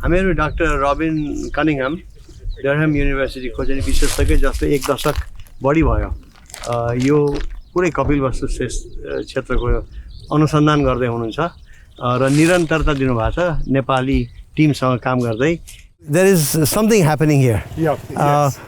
हामीहरू doctor Robin कनिङहम Durham University को चाहिँ विशेषज्ञ जस्तो एक दशक बढी भयो यो पुरै कपिलवस्तु क्षेत्रको अनुसन्धान गर्दै हुनुहुन्छ र निरन्तरता दिनुभएको छ नेपाली टिमसँग काम गर्दै. There is something happening here. Yeah. Yes.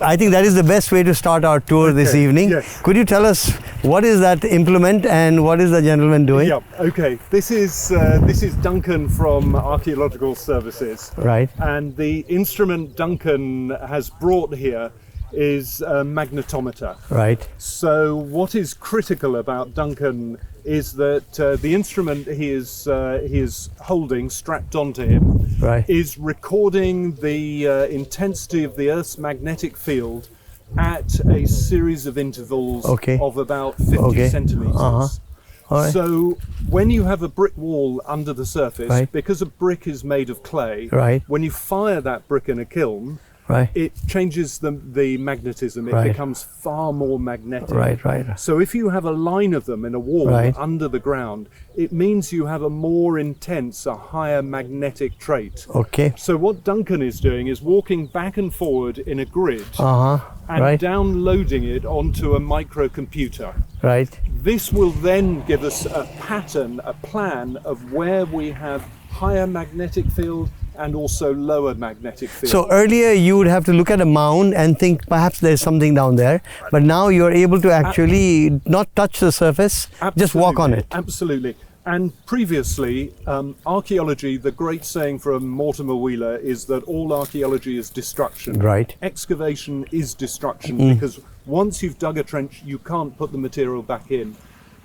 I think that is the best way to start our tour this evening. Yes. Could you tell us what is that implement and what is the gentleman doing? Yeah. Okay. This is Duncan from Archaeological Services. Right. And the instrument Duncan has brought here is a magnetometer. Right. So what is critical about Duncan is that the instrument he is holding strapped onto him is recording the intensity of the Earth's magnetic field at a series of intervals of about 50 centimeters. Right. So when you have a brick wall under the surface, because a brick is made of clay, when you fire that brick in a kiln, it changes the magnetism. It becomes far more magnetic. So if you have a line of them in a wall under the ground, it means you have a more intense, a higher magnetic trait. So what Duncan is doing is walking back and forward in a grid and downloading it onto a microcomputer. This will then give us a pattern, a plan of where we have higher magnetic field and also lower magnetic field. So earlier you would have to look at a mound and think perhaps there's something down there, but now you're able to actually not touch the surface, just walk on it. Absolutely. And previously, archaeology, the great saying from Mortimer Wheeler is that all archaeology is destruction. Excavation is destruction because once you've dug a trench, you can't put the material back in.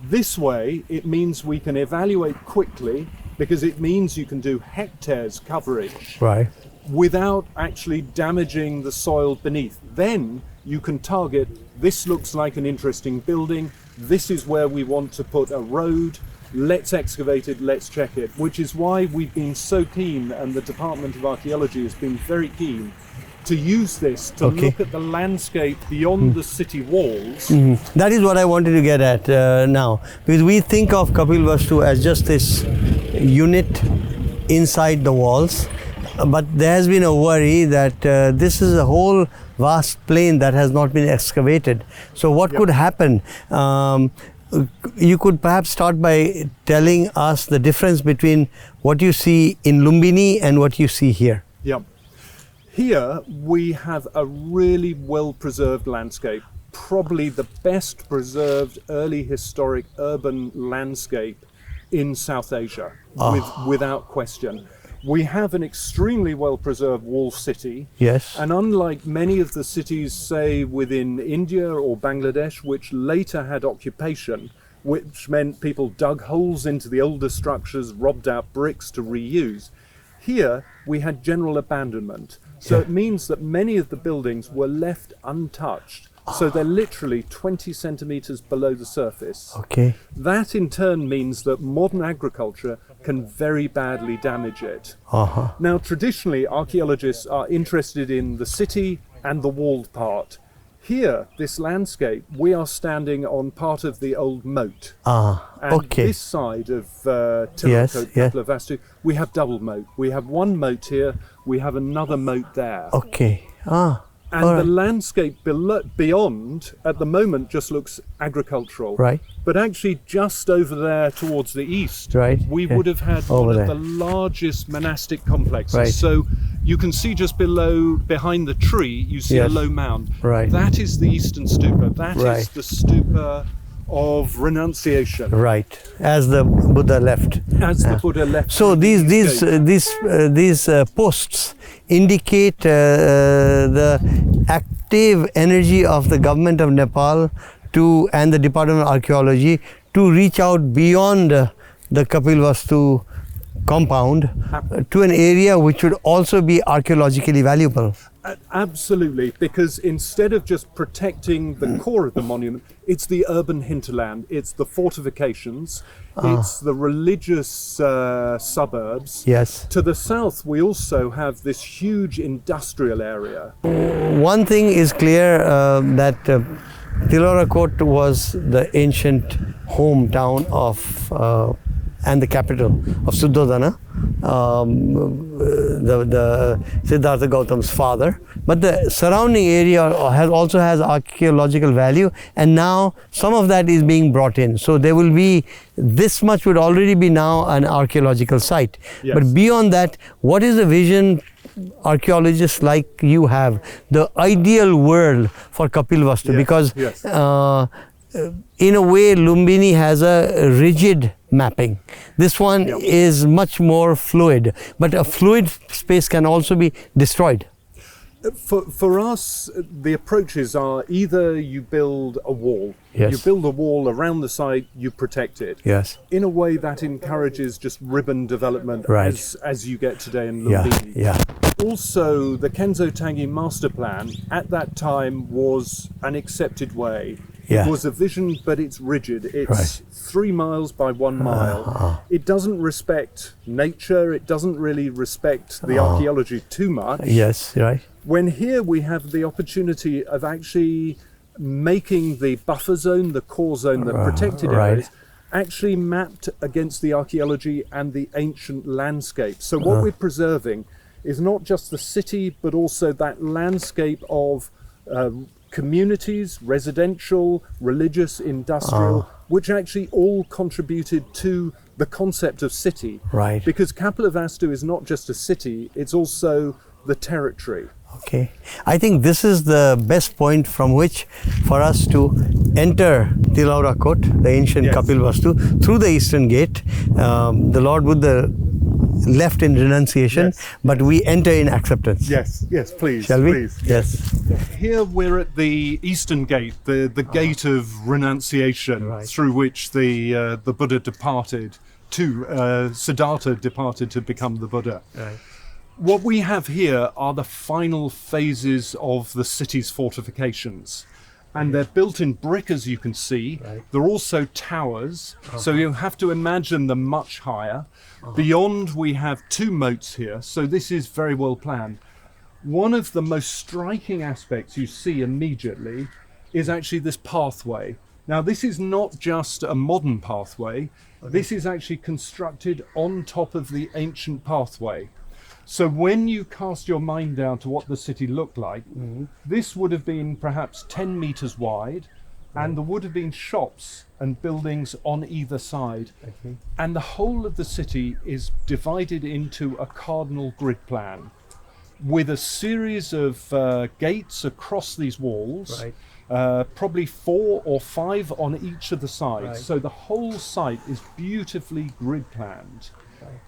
This way, it means we can evaluate quickly because it means you can do hectares coverage without actually damaging the soil beneath. Then you can target, this looks like an interesting building, this is where we want to put a road, let's excavate it, let's check it, which is why we've been so keen, and the Department of Archaeology has been very keen to use this to look at the landscape beyond the city walls. That is what I wanted to get at now, because we think of Kapilvastu as just this unit inside the walls, but there has been a worry that this is a whole vast plain that has not been excavated. So what could happen? You could perhaps start by telling us the difference between what you see in Lumbini and what you see here. Here we have a really well-preserved landscape, probably the best preserved early historic urban landscape in South Asia, without question. We have an extremely well-preserved walled city. And unlike many of the cities, say, within India or Bangladesh, which later had occupation, which meant people dug holes into the older structures, robbed out bricks to reuse, here we had general abandonment. So it means that many of the buildings were left untouched. So they're literally 20 centimeters below the surface. That in turn means that modern agriculture can very badly damage it. Now, traditionally, archaeologists are interested in the city and the walled part. Here, this landscape, we are standing on part of the old moat. And this side of Tilaurakot, Kapilvastu, we have double moat. We have one moat here, we have another moat there. And the landscape beyond, at the moment, just looks agricultural. But actually, just over there towards the east, we would have had one of the largest monastic complexes. So you can see just behind the tree, you see a low mound. That is the eastern stupa. That is the Stupa of Renunciation. As the Buddha left. As the Buddha left. So these posts indicate the active energy of the government of Nepal and the Department of Archaeology to reach out beyond the Kapilvastu compound to an area which would also be archaeologically valuable. Absolutely, because instead of just protecting the core of the monument, it's the urban hinterland, it's the fortifications, it's the religious suburbs. To the south, we also have this huge industrial area. One thing is clear, that Tilaurakot was the ancient hometown of and the capital of Suddhodana, the Siddhartha Gautam's father. But the surrounding area also has archaeological value, and now some of that is being brought in. So there will be, this much would already be now an archaeological site. Yes. But beyond that, what is the vision archaeologists like you have, the ideal world for Kapilvastu? Yes, Because yes. in a way, Lumbini has a rigid mapping. This one Yep. is much more fluid, but a fluid space can also be destroyed. For us, the approaches are either you build a wall, Yes. you build a wall around the site, you protect it. Yes. In a way that encourages just ribbon development Right. as you get today in Yeah, Lumbini. yeah. Also, the Kenzo Tangi master plan at that time was an accepted way. Yeah. It was a vision, but it's rigid. It's Right. 3 miles by 1 mile. It doesn't respect nature. It doesn't really respect the archaeology too much. Yes, right. When here we have the opportunity of actually making the buffer zone, the core zone, the protected right. areas, actually mapped against the archaeology and the ancient landscape. So what we're preserving is not just the city, but also that landscape of communities, residential, religious, industrial, which actually all contributed to the concept of city. Right. Because Kapilvastu is not just a city, it's also the territory. Okay. I think this is the best point from which for us to enter Tilaurakot, the ancient Yes. Kapilvastu, through the eastern gate. The Lord Buddha left in renunciation, Yes. but we enter in acceptance. Yes, please. Shall we? Please. Yes. Here we're at the eastern gate, the gate of renunciation, Right. through which the Buddha departed to Siddhartha departed to become the Buddha. Right. What we have here are the final phases of the city's fortifications. And they're built in brick, as you can see. Right. They're also towers, so you have to imagine them much higher. Beyond, we have 2 moats here, so this is very well planned. One of the most striking aspects you see immediately is actually this pathway. Now, this is not just a modern pathway. This is actually constructed on top of the ancient pathway. So when you cast your mind down to what the city looked like, this would have been perhaps 10 meters wide, and there would have been shops and buildings on either side. Okay. And the whole of the city is divided into a cardinal grid plan with a series of gates across these walls, Right. probably 4 or 5 on each of the sides. Right. So the whole site is beautifully grid planned.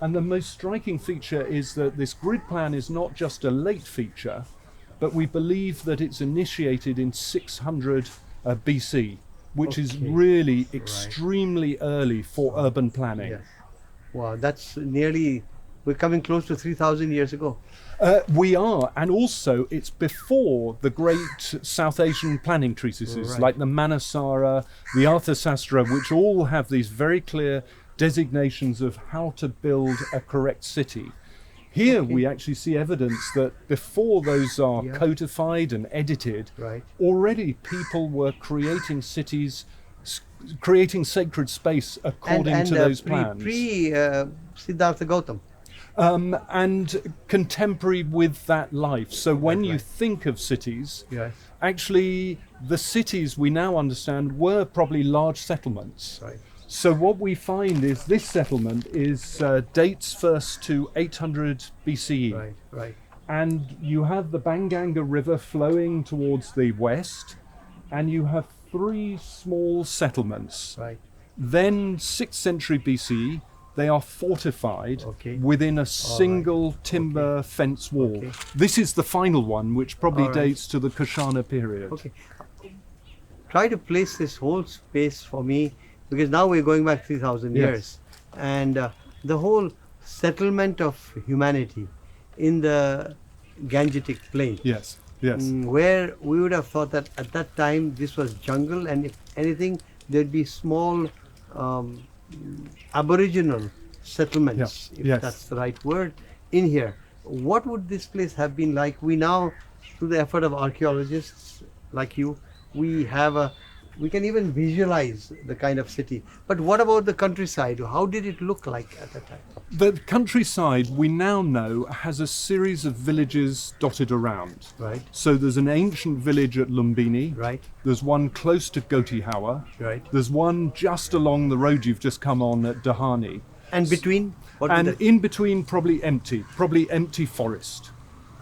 And the most striking feature is that this grid plan is not just a late feature, but we believe that it's initiated in 600 BC, which is Okay. really extremely early for urban planning. Yes. Wow, that's nearly, we're coming close to 3,000 years ago. We are, and also it's before the great South Asian planning treatises Right. like the Manasara, the Arthasastra, which all have these very clear designations of how to build a correct city. Here we actually see evidence that before those are Yeah. codified and edited, Right. already people were creating cities, creating sacred space according to those plans. Siddhartha Gautam. And contemporary with that life. So when you think of cities, Yes. actually the cities we now understand were probably large settlements. Right. So what we find is this settlement is dates first to 800 BCE. Right. Right. And you have the Banganga River flowing towards the west, and you have 3 small settlements. Right. Then 6th century BCE, they are fortified Okay. within a single timber fence wall. Okay. This is the final one, which probably All right. dates to the Kushana period. Okay. Try to place this whole space for me, because now we're going back 3,000 Yes. years. And the whole settlement of humanity in the Gangetic plain, Yes, yes. where we would have thought that at that time this was jungle, and if anything, there'd be small aboriginal settlements, Yeah, if yes. that's the right word, in here. What would this place have been like? We now, through the effort of archaeologists like you, we have a we can even visualize the kind of city. But what about the countryside? How did it look like at the time? The countryside, we now know, has a series of villages dotted around. Right. So there's an ancient village at Lumbini. Right. There's one close to Gotihawa. Right. There's one just along the road you've just come on at Dahani. And between? And in between, probably empty forest.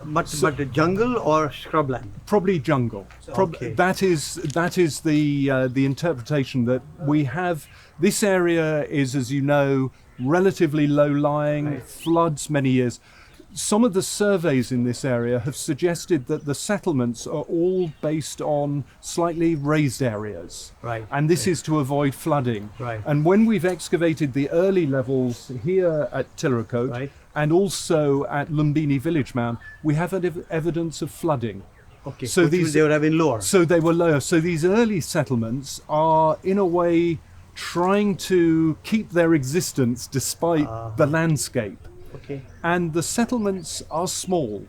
But the jungle or shrubland? Probably jungle. Okay. That is the interpretation that we have. This area is, as you know, relatively low-lying, Right. floods many years. Some of the surveys in this area have suggested that the settlements are all based on slightly raised areas. Right. And this is to avoid flooding. Right. And when we've excavated the early levels here at Tilaurakot, Right. and also at Lumbini village mound, we have evidence of flooding. Okay, So they would have been lower. So they were lower. So these early settlements are, in a way, trying to keep their existence despite the landscape. Okay. And the settlements are small.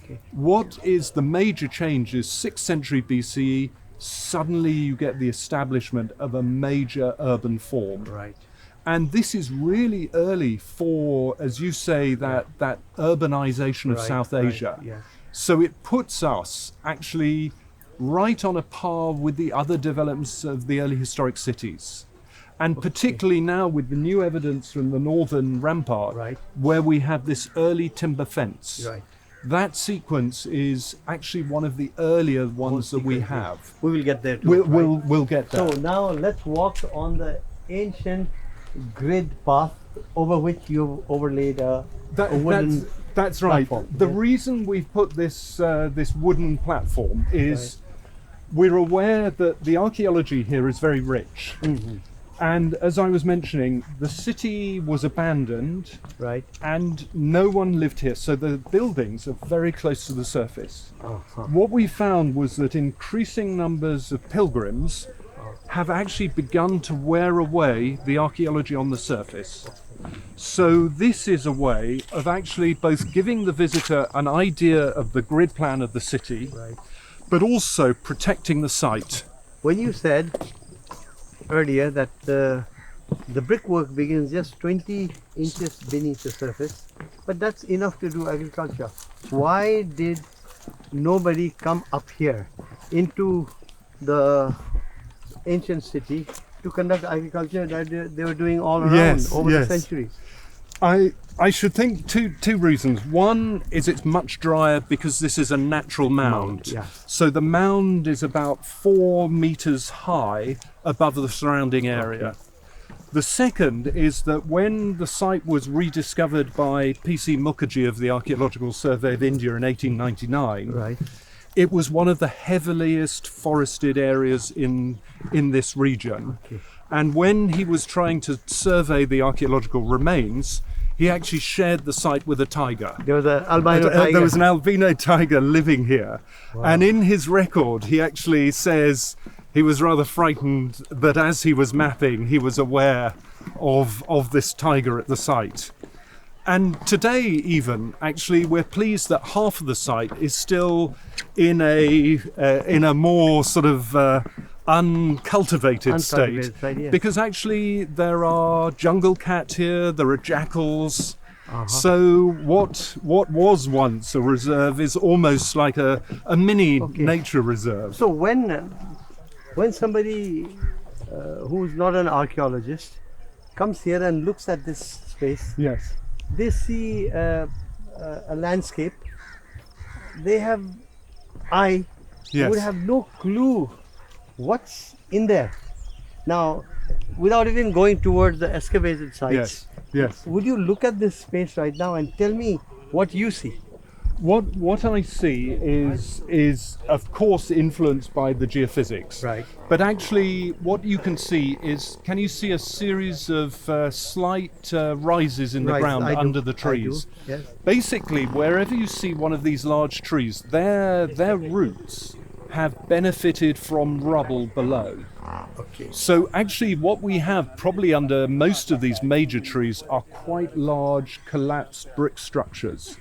Okay. What is the major change is 6th century BCE, suddenly you get the establishment of a major urban form. Right. And this is really early for, as you say, that urbanization of Right, South right, Asia. yeah. So it puts us actually right on a par with the other developments of the early historic cities. And particularly now with the new evidence from the northern rampart, Right. where we have this early timber fence. Right. That sequence is actually one of the earlier ones that we sequence, yeah. have. We will get there too. We'll get there. So now let's walk on the ancient grid path over which you've overlaid a wooden That's right. platform. The Yeah. reason we've put this wooden platform is we're aware that the archaeology here is very rich. Mm-hmm. And as I was mentioning, the city was abandoned Right. and no one lived here. So the buildings are very close to the surface. Uh-huh. What we found was that increasing numbers of pilgrims have actually begun to wear away the archaeology on the surface. So this is a way of actually both giving the visitor an idea of the grid plan of the city, Right. but also protecting the site. When you said earlier that the brickwork begins just 20 inches beneath the surface, but that's enough to do agriculture. Why did nobody come up here into the ancient city to conduct agriculture that they were doing all around over the centuries? I should think two reasons. One is it's much drier because this is a natural mound. Yeah. So the mound is about 4 meters high above the surrounding area. Okay. The second is that when the site was rediscovered by P.C. Mukherjee of the Archaeological Survey of India in 1899, Right. it was one of the heaviest forested areas in this region. Okay. And when he was trying to survey the archaeological remains, he actually shared the site with a tiger. There was an albino tiger. There was an albino tiger living here. Wow. And in his record, he actually says he was rather frightened that as he was mapping, he was aware of this tiger at the site. And today even, actually, we're pleased that half of the site is still in a more sort of uncultivated state. Yes. Because actually there are jungle cat here, there are jackals. Uh-huh. So what was once a reserve is almost like a mini nature reserve. So when somebody who's not an archaeologist comes here and looks at this space, Yes. they see a landscape. They have Yes. would have no clue what's in there. Now, without even going towards the excavated sites, Yes. Yes. would you look at this space right now and tell me what you see? What I see is of course influenced by the geophysics. Right. But actually what you can see is, can you see a series of slight rises in the Right, ground I do, under the I do, trees? yes. Basically, wherever you see one of these large trees, their roots have benefited from rubble below. Okay. So actually what we have probably under most of these major trees are quite large collapsed brick structures.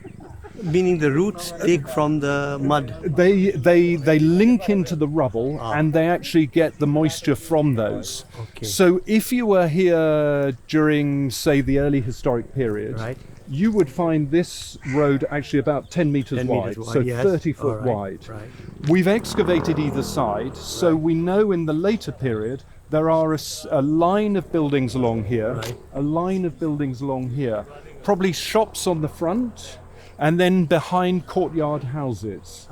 Meaning the roots take from the mud. They link into the rubble and they actually get the moisture from those. Okay. So if you were here during, say, the early historic period, Right. you would find this road actually about 10 meters 10 wide, meters wide, so yes. 30 foot All right, wide. right. We've excavated either side, so we know in the later period there are a line of buildings along here, Right. a line of buildings along here, probably shops on the front, and then behind courtyard houses.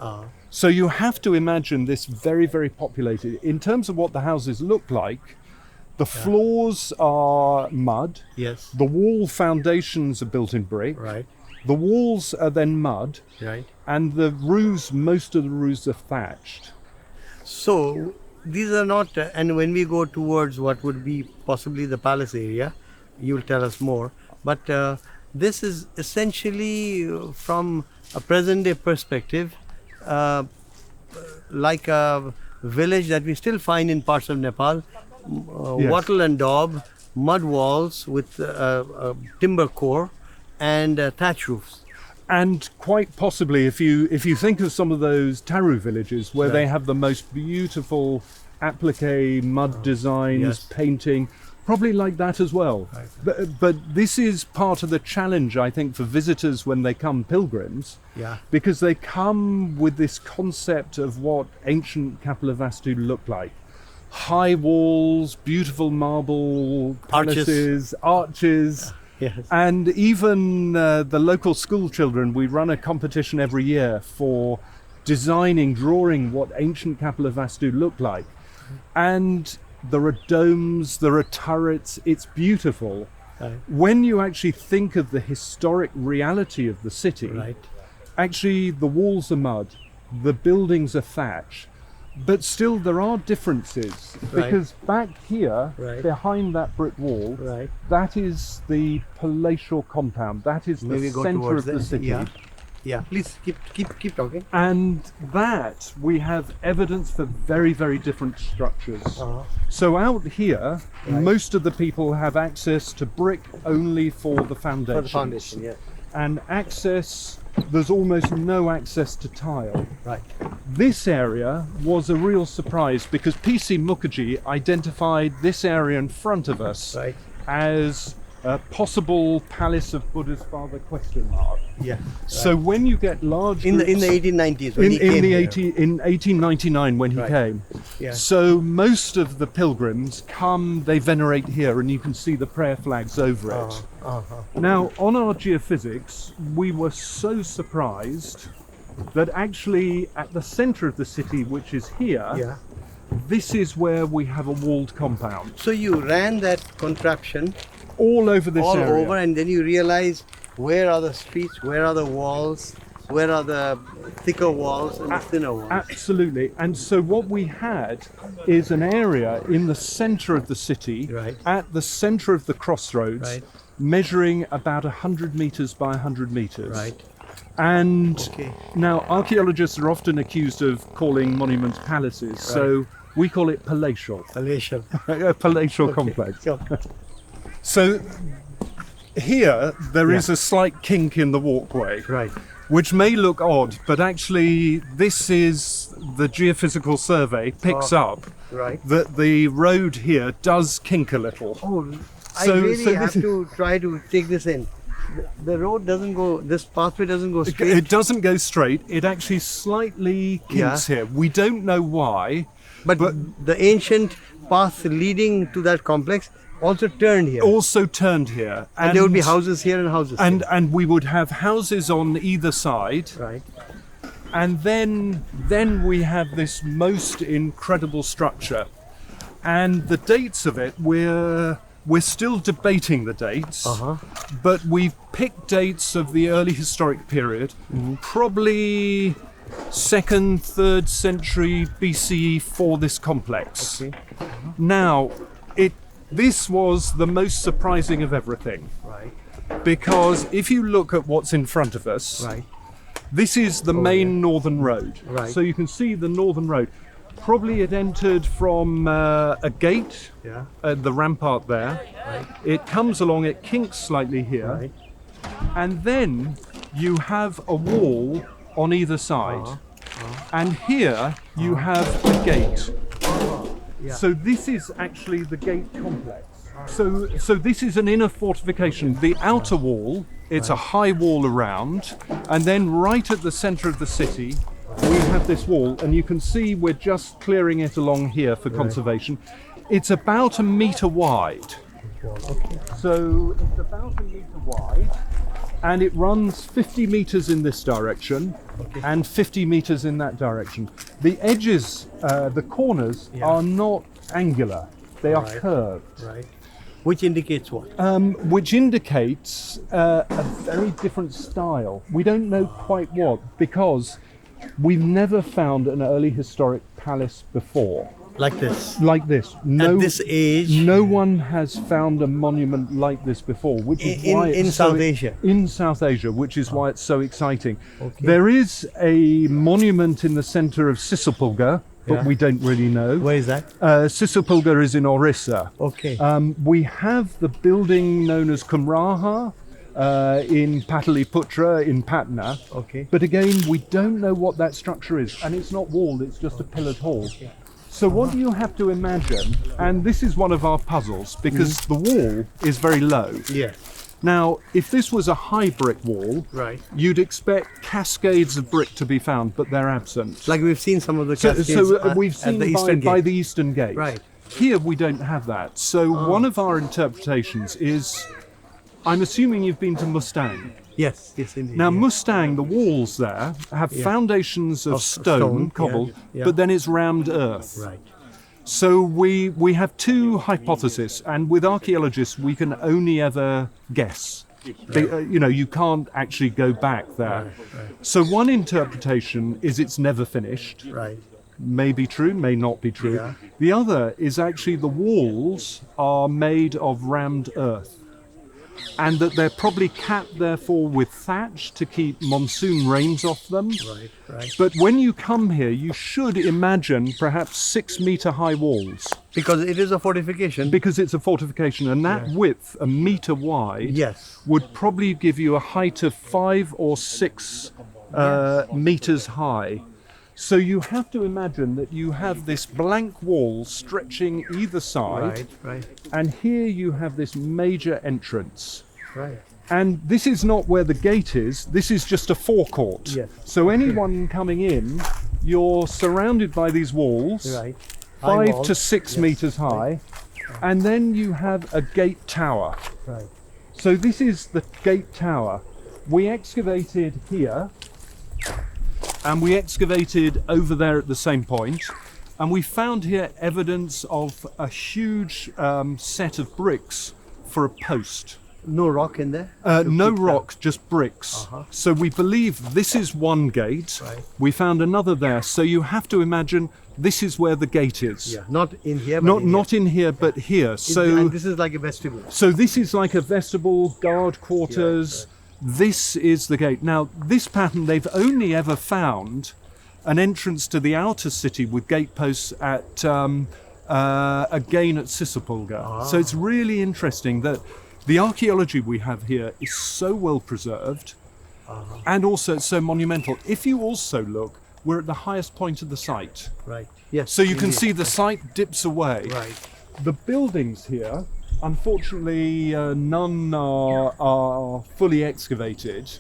So you have to imagine this very, very populated. In terms of what the houses look like, the floors are mud. Yes. The wall foundations are built in brick. Right. The walls are then mud. Right. And the roofs, most of the roofs are thatched. So these are not, and when we go towards what would be possibly the palace area, you will tell us more. But this is essentially from a present day perspective, like a village that we still find in parts of Nepal. Yes. Wattle and daub, mud walls with a timber core and thatch roofs. And quite possibly, if you think of some of those Taru villages where they Right. have the most beautiful applique mud designs, Yes. painting, probably like that as well. Right. But this is part of the challenge, I think, for visitors when they come pilgrims, Yeah. because they come with this concept of what ancient Kapilvastu looked like. High walls, beautiful marble palaces, arches. Yes. And even the local school children, we run a competition every year for designing, drawing what ancient Kapilvastu looked like. And there are domes, there are turrets, it's beautiful. Right. When you actually think of the historic reality of the city, Right. actually the walls are mud, the buildings are thatch, but still there are differences. Right. Because back here, Right. behind that brick wall, Right. that is the palatial compound, that is Maybe the go center towards of the there. city. Yeah. Yeah. Please keep talking. And that we have evidence for very, very different structures. So out here, Right. most of the people have access to brick only for the foundation. For the foundation, yeah. And access, there's almost no access to tile. Right. This area was a real surprise because PC Mukherjee identified this area in front of us Right. as a possible palace of Buddha's father ? Yeah. So when you get large In the groups- 1890s when he in came the here. 1899 when he Right. came. Yeah. So most of the pilgrims come, they venerate here, and you can see the prayer flags over it. Now, on our geophysics, we were so surprised that actually at the center of the city, which is here, Yeah. this is where we have a walled compound. So you ran that contraption All over this all area. over, and then you realize where are the streets, where are the walls, where are the thicker walls and the thinner walls. Absolutely. And so what we had is an area in the center of the city, Right. at the center of the crossroads, Right. measuring about 100 meters by 100 meters. Right. And Okay. now archaeologists are often accused of calling monuments palaces, so we call it palatial, Palatial. a palatial complex. So, So here there is a slight kink in the walkway. right. Which may look odd, but actually this is the geophysical survey picks up Right. that the road here does kink a little. Oh, I So- really so have this- to try to take this in. The road doesn't go, this pathway doesn't go straight. It doesn't go straight, it actually slightly kinks here. We don't know why. But the ancient path leading to that complex also turned here. Also turned here. and there would be houses here and houses And we would have houses on either side. here. Right. And then we have this most incredible structure. And the dates of it, we're still debating the dates, but we've picked dates of the early historic period, probably 2nd, 3rd century BCE for this complex. Okay. Now, this was the most surprising of everything, Right. because if you look at what's in front of us, Right. this is the main northern road. Right. So you can see the northern road. Probably it entered from a gate, Yeah. the rampart there. It comes along, it kinks slightly here, Right. and then you have a wall on either side. And here you have a gate. So this is actually the gate complex. So this is an inner fortification. The outer wall, it's a high wall around, and then right at the center of the city, we have this wall, and you can see we're just clearing it along here for conservation. It's about 1 meter wide. So it's about 1 meter wide, and it runs 50 meters in this direction and 50 meters in that direction. The edges, the corners, are not angular, they are curved. Right. Which indicates what? Which indicates a very different style. We don't know quite what, because we've never found an early historic palace before. Like this? Like this. At this age? No one has found a monument like this before, which is why it's in South Asia? In South Asia, which is why it's so exciting. There is a monument in the center of Sisupulga, but we don't really know. Where is that? Sisupulga is in Orissa. Okay. We have the building known as Kumraha in Pataliputra in Patna. Okay. But again, we don't know what that structure is, and it's not walled, it's just a pillared hall. So what do you have to imagine? And this is one of our puzzles, because the wall is very low. Yeah. Now, if this was a high brick wall, you'd expect cascades of brick to be found, but they're absent. Like we've seen some of the cascades we've seen at the Eastern by Gate. the Eastern Gate. Right. Here we don't have that. So one of our interpretations is, I'm assuming you've been to Mustang. Yes, indeed. Now, Mustang, the walls there have foundations of stone, cobbled, but then it's rammed earth. Right. So we have two hypotheses, and with archaeologists we can only ever guess. You can't actually go back there. So one interpretation is it's never finished. Right. May be true, may not be true. Yeah. The other is actually the walls are made of rammed earth, and that they're probably capped therefore with thatch to keep monsoon rains off them. Right. But when you come here, you should imagine perhaps 6 meter high walls. Because it is a fortification. Because it's a fortification, and that width, 1 meter wide, would probably give you a height of 5 or 6 meters high. So you have to imagine that you have this blank wall stretching either side, and here you have this major entrance. Right. And this is not where the gate is, this is just a forecourt. Yes. So anyone coming in, you're surrounded by these walls, 5 to 6 meters high, and then you have a gate tower. Right. So this is the gate tower. We excavated here, and we excavated over there at the same point, and we found here evidence of a huge set of bricks for a post. No rock in there? No rock, just bricks. So we believe this is one gate. Right. We found another there. So you have to imagine this is where the gate is. Yeah, not in here, but Not in here, but here. So and this is like a vestibule. So this is like a vestibule, guard quarters. This is the gate. Now, this pattern, they've only ever found an entrance to the outer city with gate posts at again at Sisupulga. So it's really interesting that the archaeology we have here is so well preserved, and also it's so monumental. If you also look, we're at the highest point of the site. Right. Yes. So you can see the site dips away. Right. The buildings here, unfortunately, none are fully excavated,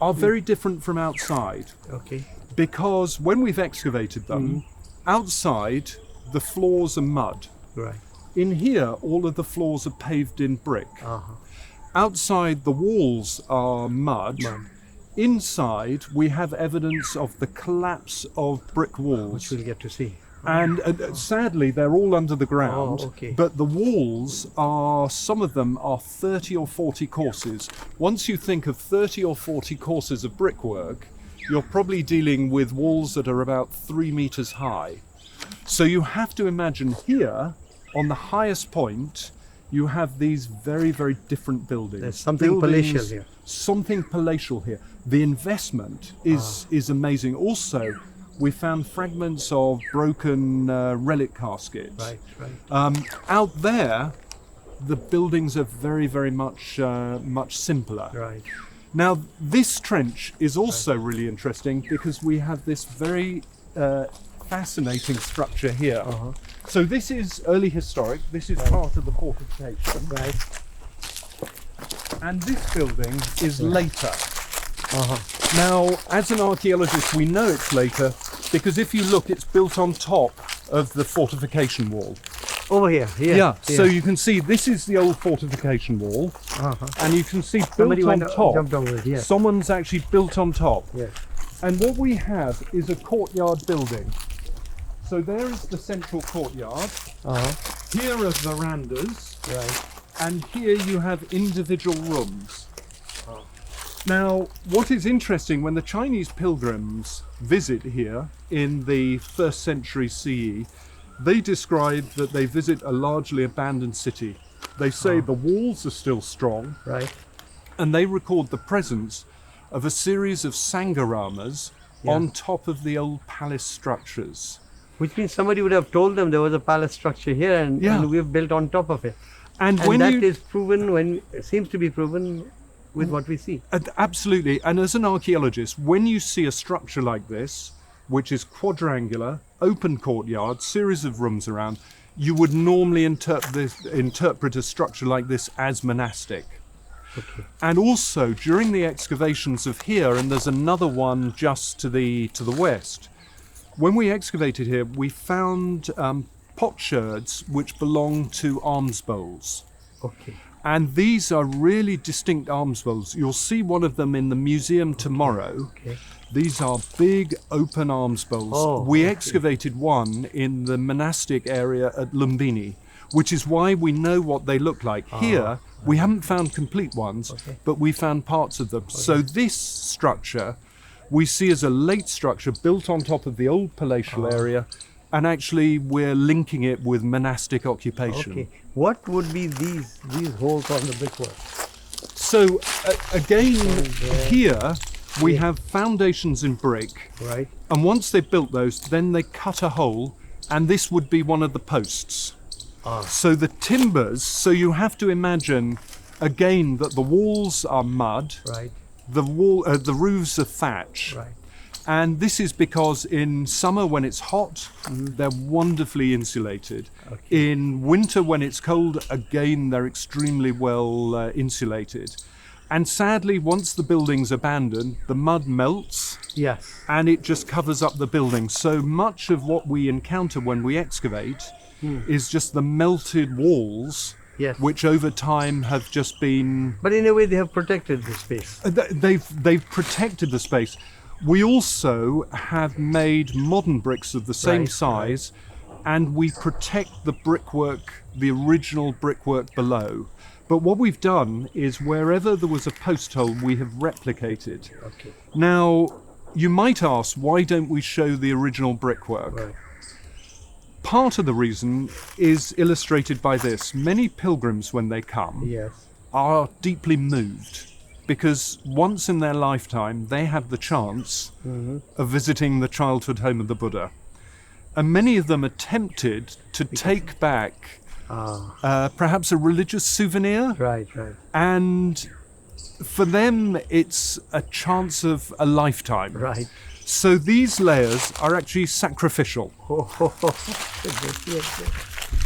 are very different from outside. Okay. Because when we've excavated them, outside the floors are mud. Right. In here, all of the floors are paved in brick. Outside, the walls are mud. Inside, we have evidence of the collapse of brick walls. Which we'll get to see. And sadly, they're all under the ground. Okay. But the walls are, some of them are 30 or 40 courses. Once you think of 30 or 40 courses of brickwork, you're probably dealing with walls that are about 3 meters high. So you have to imagine here, on the highest point, you have these very, very different buildings. There's something palatial here. Something palatial here. The investment is amazing. Also, we found fragments of broken relic caskets. Right. Out there, the buildings are very, very much much simpler. Right. Now, this trench is also really interesting because we have this very fascinating structure here. So this is early historic. This is part of the fortification. Right. And this building is later. Now, as an archaeologist, we know it's later because if you look, it's built on top of the fortification wall. Over here. Yeah. So you can see this is the old fortification wall, and you can see Somebody built on top. jumped over it. Yes. Someone's actually built on top. Yes. And what we have is a courtyard building. So there is the central courtyard. Here are verandas. Right. And here you have individual rooms. Now, what is interesting, when the Chinese pilgrims visit here in the 1st century CE, they describe that they visit a largely abandoned city. They say the walls are still strong. Right. And they record the presence of a series of sangaramas on top of the old palace structures. Which means somebody would have told them there was a palace structure here and we've built on top of it. And when that is proven, seems to be proven with what we see. Absolutely. And as an archaeologist, when you see a structure like this, which is quadrangular, open courtyard, series of rooms around, you would normally interpret a structure like this as monastic. Okay. And also during the excavations of here, and there's another one just to the west, when we excavated here, we found potsherds which belong to alms bowls. Okay. And these are really distinct alms bowls. You'll see one of them in the museum tomorrow. Okay. These are big open alms bowls. We excavated one in the monastic area at Lumbini, which is why we know what they look like. Here, we haven't found complete ones, but we found parts of them. So this structure we see as a late structure built on top of the old palatial area, and actually we're linking it with monastic occupation. Okay. What would be these holes on the brickwork? So again, here we have foundations in brick. Right. And once they've built those, then they cut a hole, and this would be one of the posts. So the timbers, so you have to imagine again that the walls are mud. Right. The roofs are thatch. Right. And this is because in summer when it's hot, they're wonderfully insulated. Okay. In winter when it's cold, again, they're extremely well insulated. And sadly, once the building's abandoned, the mud melts. Yes. And it just covers up the building. So much of what we encounter when we excavate is just the melted walls. Yes. Which over time have just been... But in a way they have protected the space. They've protected the space. We also have made modern bricks of the same size, and we protect the brickwork, the original brickwork below. But what we've done is wherever there was a post hole, we have replicated. Okay. Now, you might ask, why don't we show the original brickwork? Right. Part of the reason is illustrated by this. Many pilgrims, when they come, are deeply moved because once in their lifetime they have the chance of visiting the childhood home of the Buddha. And many of them are tempted to take back perhaps a religious souvenir. Right. And for them, it's a chance of a lifetime. Right. So these layers are actually sacrificial.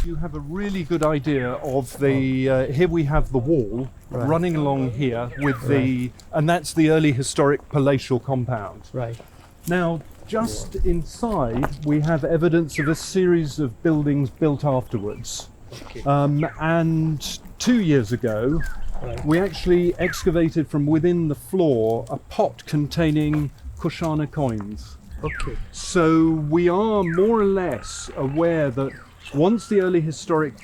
You have a really good idea of the, here we have the wall running along here with and that's the early historic palatial compound. Right. Now, just inside, we have evidence of a series of buildings built afterwards. Okay. And 2 years ago, we actually excavated from within the floor a pot containing Kushana coins. Okay. So we are more or less aware that once the early historic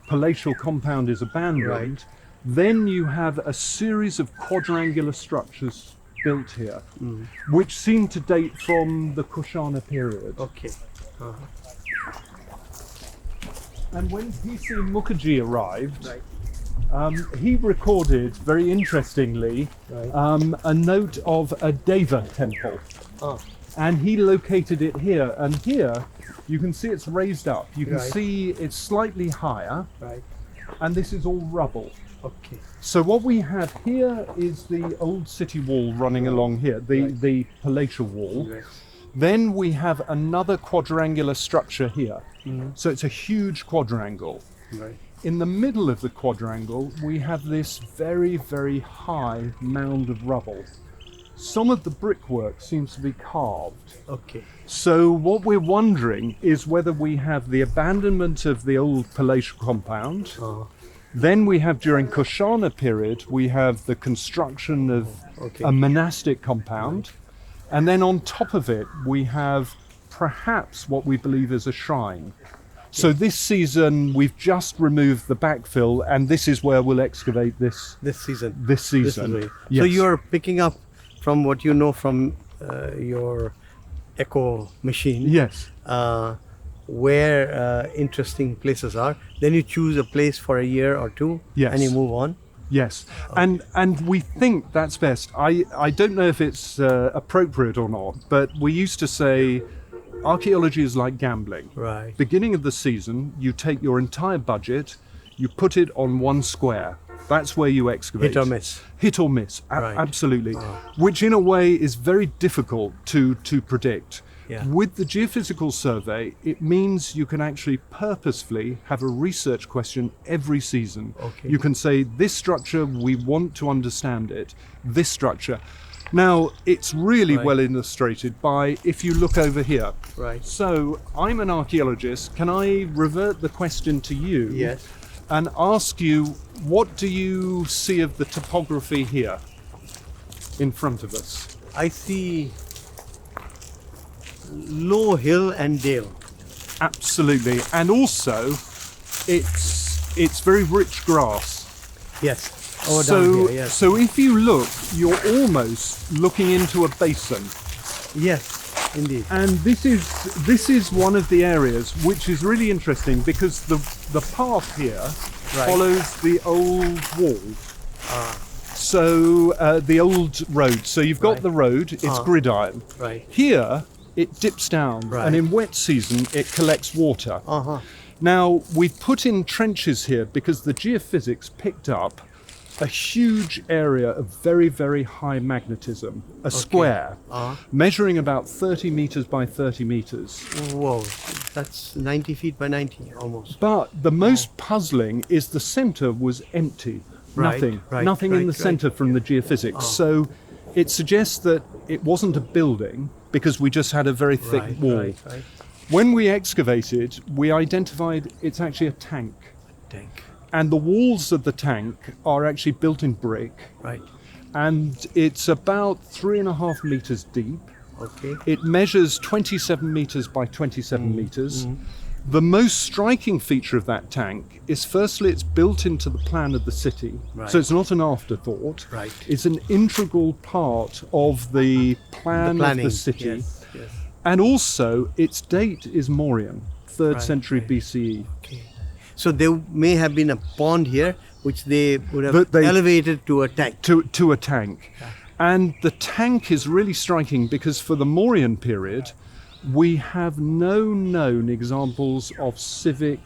palatial compound is abandoned, then you have a series of quadrangular structures built here, which seem to date from the Kushana period. Okay. And when P.C. Mukherjee arrived, he recorded, very interestingly, a note of a Deva Temple. And he located it here. And here, you can see it's raised up. You can see it's slightly higher. Right. and this is all rubble. Okay. So what we have here is the old city wall running along here, the palatial wall. Right. Then we have another quadrangular structure here. So it's a huge quadrangle. Right. In the middle of the quadrangle, we have this very, very high mound of rubble. Some of the brickwork seems to be carved. Okay. So what we're wondering is whether we have the abandonment of the old palatial compound. Then we have, during Kushana period, we have the construction of a monastic compound. And then on top of it, we have perhaps what we believe is a shrine. So this season, we've just removed the backfill, and this is where we'll excavate this season. This season. Yes. So you're picking up from what you know from your echo machine. Yes. Where interesting places are. Then you choose a place for a year or two, Yes. and you move on. Yes, and we think that's best. I don't know if it's appropriate or not, but we used to say archaeology is like gambling. Right. Beginning of the season, you take your entire budget, you put it on one square. That's where you excavate. Hit or miss. Hit or miss, Right. absolutely. Which in a way is very difficult to predict. Yeah. With the geophysical survey, it means you can actually purposefully have a research question every season. Okay. You can say, this structure, we want to understand it. This structure. Now, it's really Right. well illustrated by, if you look over here. Right. So, I'm an archaeologist. Can I revert the question to you? Yes. And ask you, what do you see of the topography here in front of us? I see low hill and dale. Absolutely, and also it's very rich grass. Yes. Over so down here, yes. so if you look, you're almost looking into a basin, Yes, indeed. and this is one of the areas which is really interesting because the path here Right. follows the old wall. So the old road. So you've got Right. the road. It's gridiron. Right. Here it dips down, Right. and in wet season it collects water. Uh-huh. Now, we've put in trenches here because the geophysics picked up a huge area of very, very high magnetism, a square, measuring about 30 meters by 30 meters. Whoa, that's 90 feet by 90 almost. But the most puzzling is the center was empty. Right, Nothing. right, Nothing in right, the center from the geophysics. So it suggests that it wasn't a building because we just had a very thick Right, wall. right. When we excavated, we identified it's actually a tank. Tank. And the walls of the tank are actually built in brick. Right. And it's about 3.5 meters deep. Okay. It measures 27 meters by 27 meters. The most striking feature of that tank is firstly it's built into the plan of the city. Right. So it's not an afterthought. Right. It's an integral part of the plan of the city. Yes, yes. And also its date is Mauryan, 3rd Right, century right. BCE. Okay. So there may have been a pond here, which they would have But they- elevated to a tank. To a tank. And the tank is really striking because for the Mauryan period, we have no known examples of civic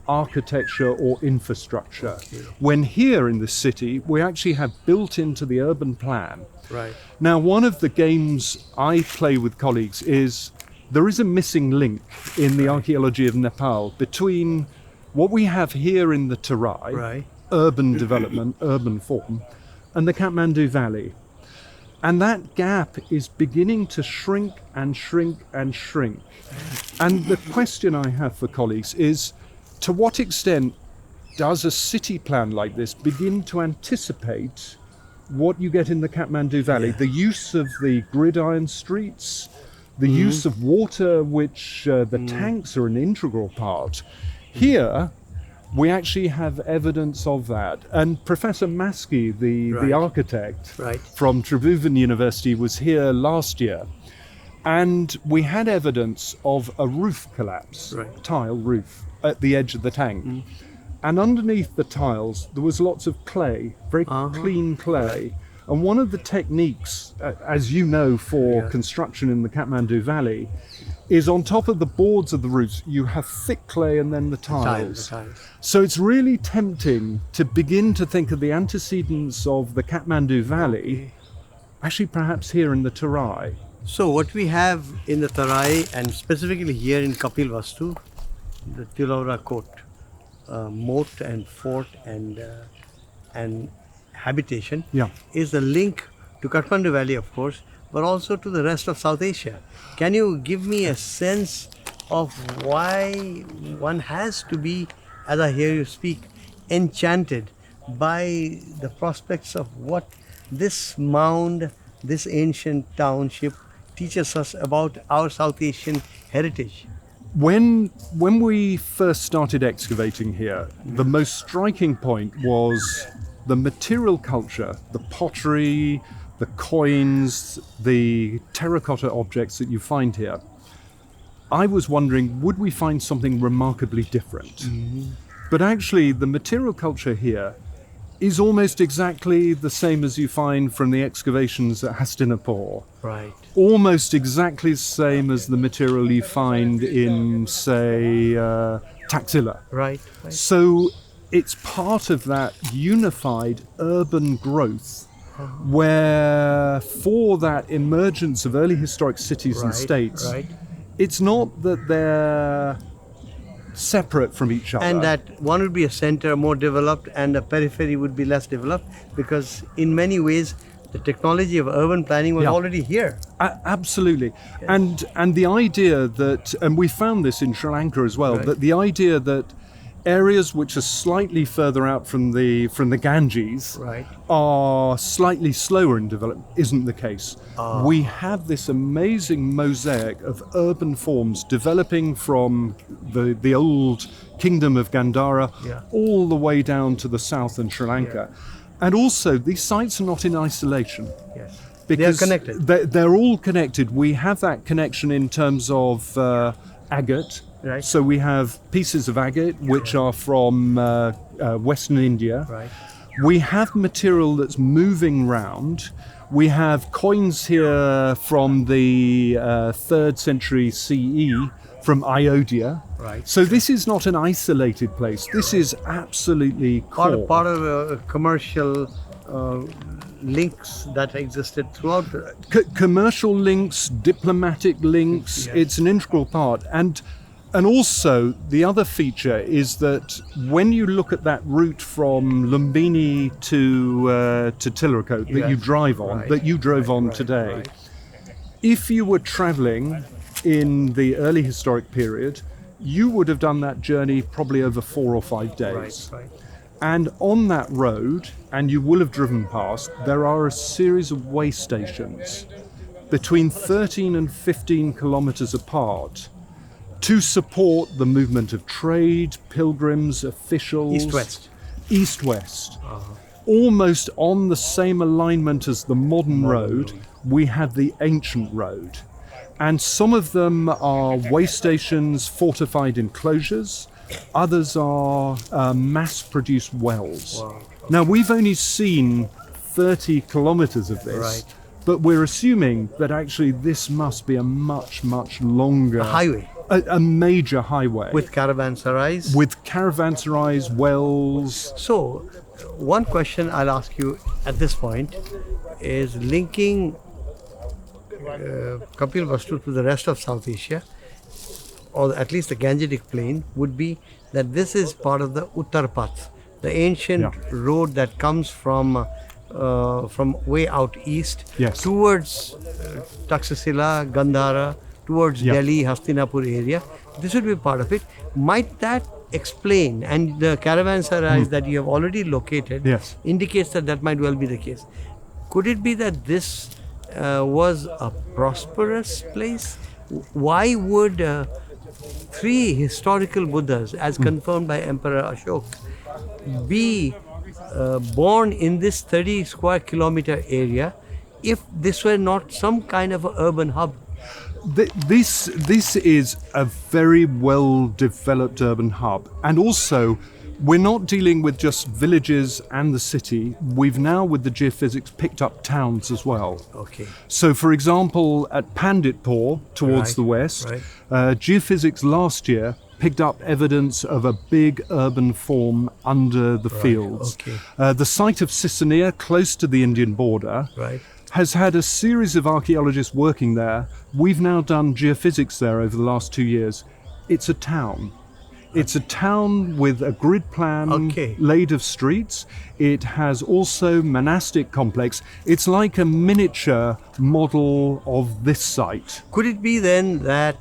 architecture or infrastructure. When here in the city, we actually have built into the urban plan. Right. Now, one of the games I play with colleagues is there is a missing link in the archaeology of Nepal between what we have here in the Terai, Right. urban development, urban form, and the Kathmandu Valley. And that gap is beginning to shrink and shrink and shrink. And the question I have for colleagues is, to what extent does a city plan like this begin to anticipate what you get in the Kathmandu Valley? The use of the gridiron streets, the use of water, which the tanks are an integral part. Here, we actually have evidence of that. And Professor Maskey, the Right. architect Right. from Tribhuvan University, was here last year. And we had evidence of a roof collapse, Right. tile roof, at the edge of the tank. And underneath the tiles, there was lots of clay, very clean clay. And one of the techniques, as you know, for construction in the Kathmandu Valley, is on top of the boards of the roofs, you have thick clay and then the tiles. So it's really tempting to begin to think of the antecedents of the Kathmandu Valley, actually perhaps here in the Terai. So what we have in the Terai, and specifically here in Kapilvastu, the Tilaurakot moat and fort and habitation, is the link to Kathmandu Valley, of course, but also to the rest of South Asia. Can you give me a sense of why one has to be, as I hear you speak, enchanted by the prospects of what this mound, this ancient township teaches us about our South Asian heritage? When we first started excavating here, the most striking point was the material culture, the pottery, the coins, the terracotta objects that you find here. I was wondering, would we find something remarkably different? But actually, the material culture here is almost exactly the same as you find from the excavations at Hastinapur. Right. Almost exactly the same as the material you find in, say, Taxila. Right. So it's part of that unified urban growth where, for that emergence of early historic cities and states, it's not that they're separate from each other. And that one would be a center more developed and a periphery would be less developed, because in many ways the technology of urban planning was already here. Absolutely. Yes. And the idea that, and we found this in Sri Lanka as well, that the idea that areas which are slightly further out from the Ganges are slightly slower in development isn't the case. We have this amazing mosaic of urban forms developing from the old kingdom of Gandhara all the way down to the south in Sri Lanka. And also, these sites are not in isolation. Yes. Because they're connected. They're all connected. We have that connection in terms of agate. Right. So we have pieces of agate which are from Western India. Right. We have material that's moving round. We have coins here from the 3rd century CE from Ayodhya. Right. So this is not an isolated place. This is absolutely core. Part of commercial links that existed throughout. Commercial links, diplomatic links. It's an integral part. And also, the other feature is that when you look at that route from Lumbini to Tilaurakot that you drive on, that you drove on today, if you were traveling in the early historic period, you would have done that journey probably over 4 or 5 days. And on that road, and you will have driven past, there are a series of way stations between 13 and 15 kilometers apart, to support the movement of trade, pilgrims, officials. East-west. Almost on the same alignment as the modern road, we have the ancient road. And some of them are way stations, fortified enclosures. Others are mass-produced wells. Now, we've only seen 30 kilometers of this. But we're assuming that actually this must be a much, much longer... highway. A major highway. With caravanserais. With caravanserais, wells. So, one question I'll ask you at this point is linking Kapilvastu to the rest of South Asia, or at least the Gangetic Plain, would be that this is part of the Uttar Path, the ancient road that comes from way out east towards Taxila, Gandhara, towards Delhi, Hastinapur area. This would be part of it. Might that explain, and the caravanserais that you have already located indicates that might well be the case. Could it be that this was a prosperous place? Why would 3 historical Buddhas, as confirmed by Emperor Ashok, be born in this 30 square kilometer area if this were not some kind of an urban hub? This is a very well developed urban hub, and also we're not dealing with just villages and the city. We've now, with the geophysics, picked up towns as well. Okay. So, for example, at Panditpur, towards Right, the west, right. geophysics last year picked up evidence of a big urban form under the fields. okay. The site of Sisania, close to the Indian border, Right. has had a series of archaeologists working there. We've now done geophysics there over the last 2 years. It's a town. It's a town with a grid plan Okay. laid of streets. It has also monastic complex. It's like a miniature model of this site. Could it be then that,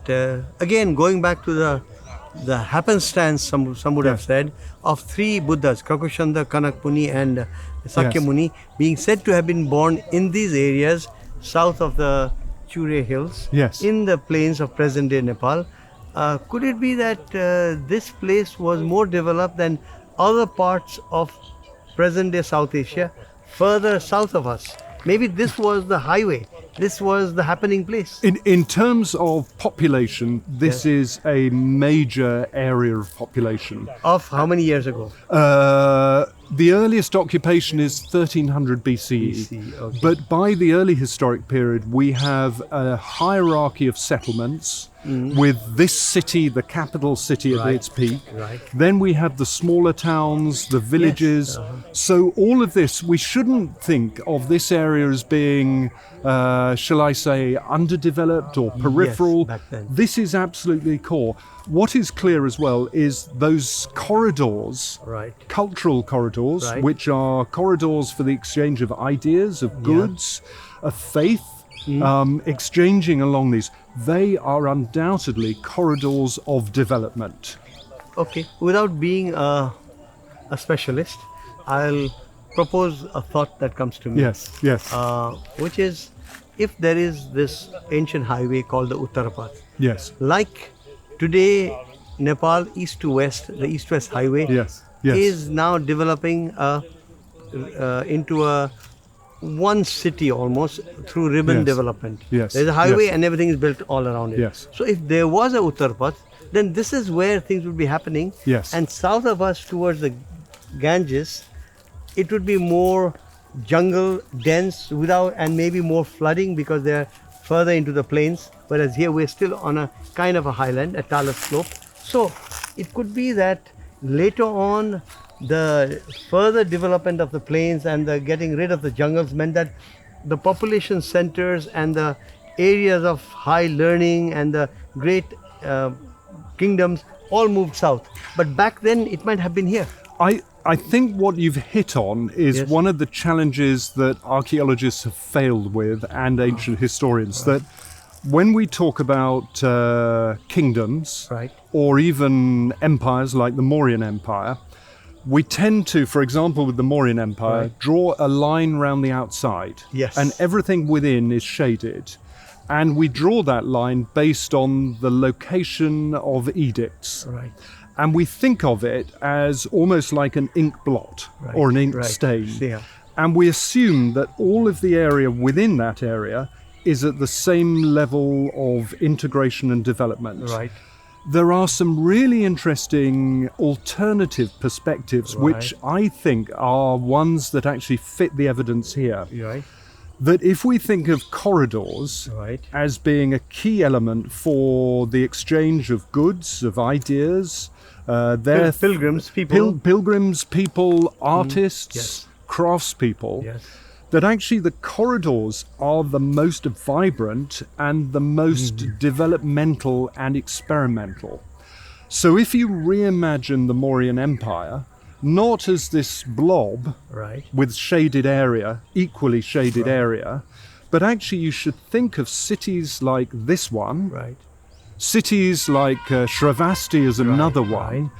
again, going back to the happenstance, some would have Yes. said, of three Buddhas, Kakushanda, Kanak Mani and Sakyamuni, being said to have been born in these areas south of the Chure Hills, Yes. in the plains of present-day Nepal. Could it be that this place was more developed than other parts of present-day South Asia, further south of us? Maybe this was the highway. This was the happening place. In terms of population, this Yes. is a major area of population. Of how many years ago? The earliest occupation is 1300 BCE. Okay. But by the early historic period, we have a hierarchy of settlements with this city, the capital city at Right. its peak. Right. Then we have the smaller towns, the villages. So all of this, we shouldn't think of this area as being, shall I say, underdeveloped or peripheral. back then. This is absolutely core. What is clear as well is those corridors, Right. cultural corridors, Right. which are corridors for the exchange of ideas, of goods, of faith, exchanging along these. They are undoubtedly corridors of development. Okay. Without being a specialist, I'll propose a thought that comes to me. Yes, yes, Which is, if there is this ancient highway called the Uttarapath, yes, like today Nepal east to west, the east-west highway yes, yes. is now developing into a one city almost through ribbon Yes. development. Yes, There's a highway yes. and everything is built all around it. Yes. So if there was a Uttarapath, then this is where things would be happening. Yes. And south of us towards the Ganges, it would be more jungle, dense, without, and maybe more flooding because they're further into the plains. Whereas here we're still on a kind of a highland, a talus slope. So it could be that later on, the further development of the plains and the getting rid of the jungles meant that the population centers and the areas of high learning and the great kingdoms all moved south. But back then it might have been here. I think what you've hit on is Yes. one of the challenges that archaeologists have failed with and ancient historians, that when we talk about kingdoms Right. or even empires like the Mauryan Empire, we tend to, for example, with the Mauryan Empire, Right. draw a line round the outside. Yes. And everything within is shaded. And we draw that line based on the location of edicts. Right. And we think of it as almost like an ink blot Right, or an ink right. stain. Yeah. And we assume that all of the area within that area is at the same level of integration and development. Right. There are some really interesting alternative perspectives, which I think are ones that actually fit the evidence here. Right. That if we think of corridors Right. as being a key element for the exchange of goods, of ideas, they're Pilgrims, people. pilgrims, people, artists, yes. craftspeople, Yes. that actually the corridors are the most vibrant and the most developmental and experimental. So if you reimagine the Mauryan Empire, not as this blob Right. with shaded area, equally shaded area, but actually you should think of cities like this one, Right. cities like Shravasti as another right. one,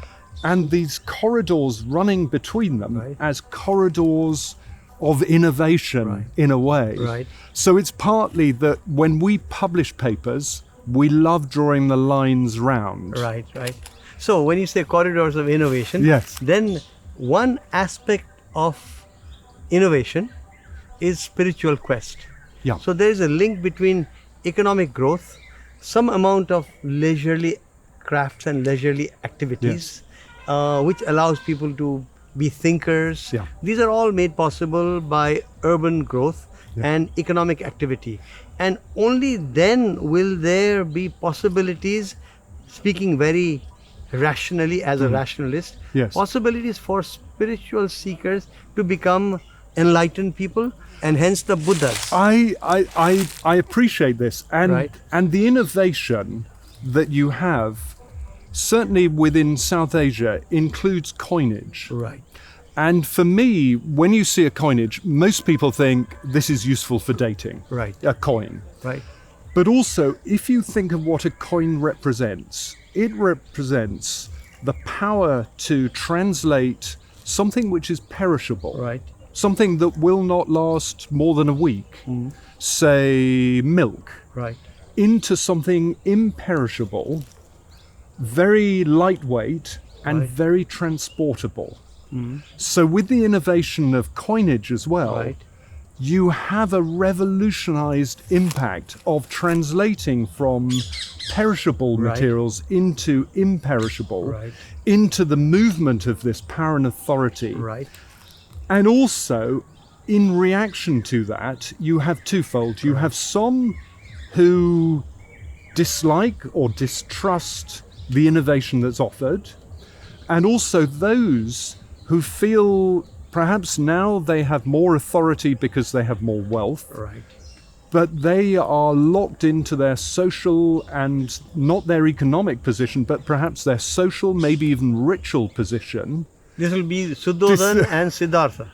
and these corridors running between them Right. as corridors of innovation Right. in a way. Right. So it's partly that when we publish papers, we love drawing the lines round. Right. Right. So when you say corridors of innovation, Yes. then one aspect of innovation is spiritual quest. Yeah. So there is a link between economic growth, some amount of leisurely crafts and leisurely activities, which allows people to be thinkers. Yeah. These are all made possible by urban growth and economic activity. And only then will there be possibilities, speaking very rationally as a rationalist, Yes. possibilities for spiritual seekers to become enlightened people, and hence the Buddhas. I appreciate this, and Right. and the innovation that you have, certainly within South Asia, includes coinage. Right. And for me, when you see a coinage, most people think this is useful for dating. Right. A coin. Right. But also, if you think of what a coin represents, it represents the power to translate something which is perishable. Right. Something that will not last more than a week, say milk, Right. into something imperishable, very lightweight and Right. very transportable. So with the innovation of coinage as well, Right. you have a revolutionized impact of translating from perishable Right. materials into imperishable, Right. into the movement of this power and authority. Right. And also, in reaction to that, you have twofold. You have some who dislike or distrust the innovation that's offered, and also those who feel perhaps now they have more authority because they have more wealth, Right. but they are locked into their social and not their economic position, but perhaps their social, maybe even ritual position. This will be Suddhodhan and Siddhartha.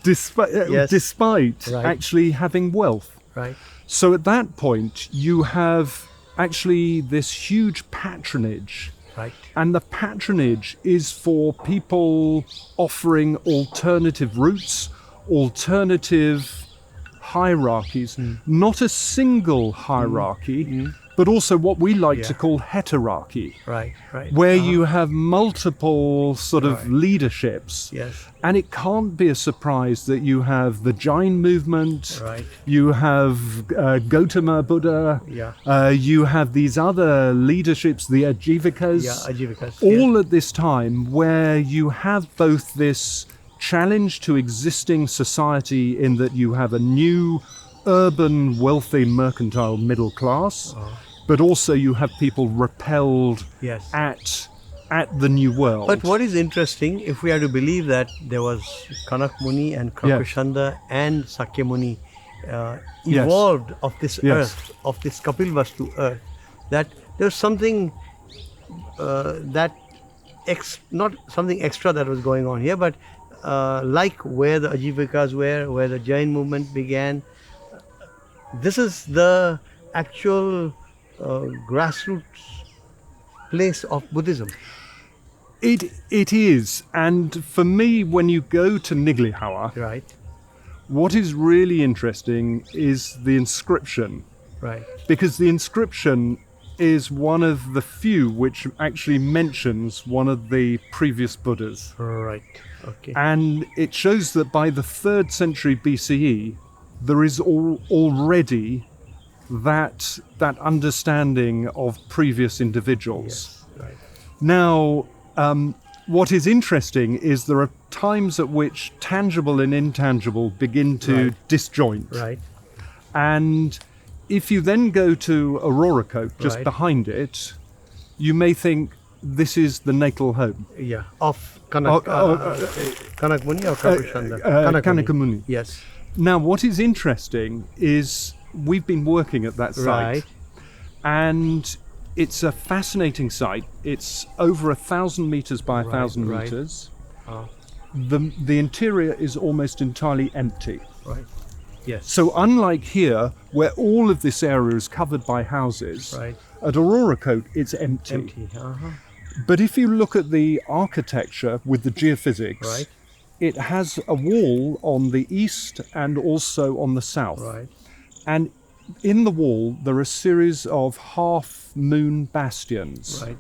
Despite Right. actually having wealth. Right. So at that point, you have actually this huge patronage. Right. And the patronage is for people offering alternative routes, alternative hierarchies, not a single hierarchy, but also what we like to call heterarchy. Right. Right. Where you have multiple sort of Right. leaderships. Yes. And it can't be a surprise that you have the Jain movement, Right. you have Gautama Buddha, you have these other leaderships, the Ajivikas, Ajivikas. all at this time where you have both this challenge to existing society in that you have a new urban, wealthy, mercantile middle class, but also you have people repelled Yes. at the new world. But what is interesting, if we are to believe that there was Kanak Muni and Krakushanda and Sakyamuni evolved of this earth, of this Kapilvastu earth, that there's something not something extra that was going on here, but like where the Ajivikas were, where the Jain movement began, this is the actual grassroots place of Buddhism. It is, and for me, when you go to Niglihawa, Right. what is really interesting is the inscription, Right. because the inscription is one of the few which actually mentions one of the previous Buddhas. Right. Okay. And it shows that by the 3rd century BCE, there is already that understanding of previous individuals. Yes. Right. Now, what is interesting is there are times at which tangible and intangible begin to disjoint. Right. And if you then go to Araurakot, just Right. behind it, you may think this is the natal home. Yeah. Of Kanak, Kanak Muni or Krakushanda? Kanak Mani. Yes. Now, what is interesting is we've been working at that site, Right. and it's a fascinating site. It's over 1,000 meters by 1,000 right. meters. Oh. The interior is almost entirely empty. Right. Yes. So unlike here, where all of this area is covered by houses, Right. at Araurakot it's empty. Empty. But if you look at the architecture with the geophysics, Right. it has a wall on the east and also on the south. Right. And in the wall, there are a series of half-moon bastions. Right.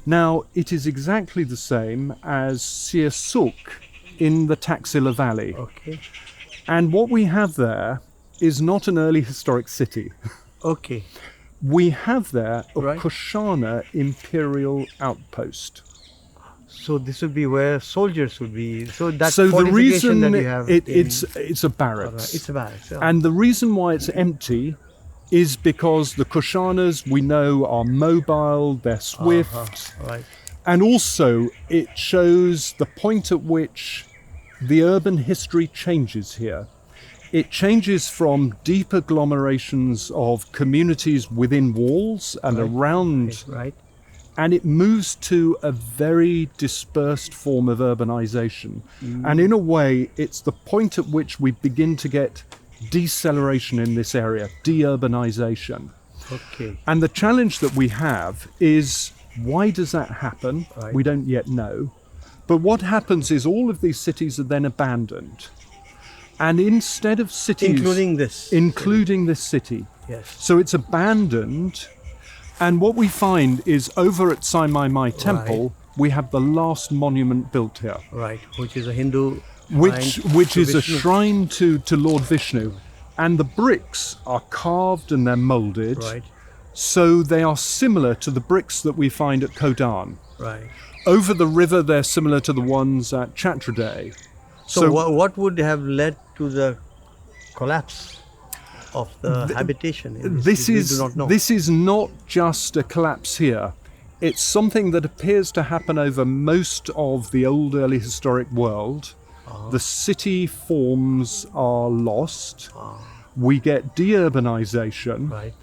Now, it is exactly the same as Siasuk in the Taxila Valley. Okay. And what we have there is not an early historic city. Okay. We have there a Right. Kushana imperial outpost. So this would be where soldiers would be. So that's So the fortification reason that you have. it's a barracks. It's a barracks. Yeah. And the reason why it's empty is because the Kushanas, we know, are mobile, they're swift, Right. and also it shows the point at which the urban history changes here. It changes from deep agglomerations of communities within walls and around, Right. and it moves to a very dispersed form of urbanization. And in a way, it's the point at which we begin to get deceleration in this area, deurbanization. Okay. And the challenge that we have is, why does that happen? Right. We don't yet know. But what happens is all of these cities are then abandoned. And instead of cities... Including this city. Yes. So it's abandoned. And what we find is over at Sakyamuni Temple, we have the last monument built here. Right. Which is a Hindu... Which is a shrine to Lord Vishnu. And the bricks are carved and they're moulded. Right. So they are similar to the bricks that we find at Kodan. Right. Over the river, they're similar to the ones at Chatraday. So what would have led to the collapse of the habitation? This we do not know. is not just a collapse here. It's something that appears to happen over most of the old early historic world. The city forms are lost. We get deurbanization. Right.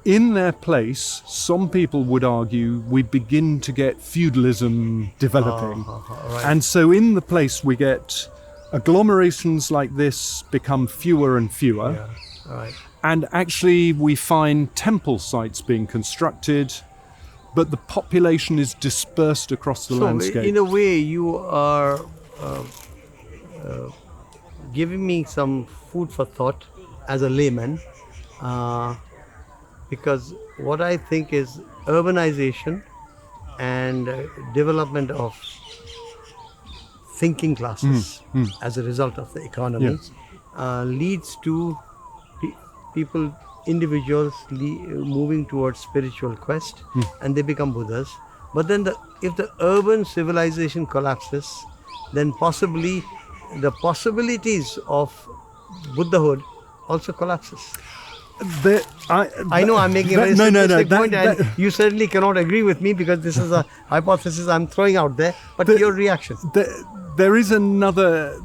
In their place, some people would argue, we begin to get feudalism developing. Right. And so in the place we get agglomerations like this become fewer and fewer. Yeah. Right. And actually we find temple sites being constructed, but the population is dispersed across the landscape. So in a way you are giving me some food for thought as a layman, because what I think is urbanization and development of thinking classes as a result of the economy leads to people, individuals moving towards spiritual quest, and they become Buddhas. But then if the urban civilization collapses, then possibly the possibilities of Buddhahood also collapses. I know I'm making a very simplistic point, and you certainly cannot agree with me because this is a hypothesis I'm throwing out there. But your reaction? There is another.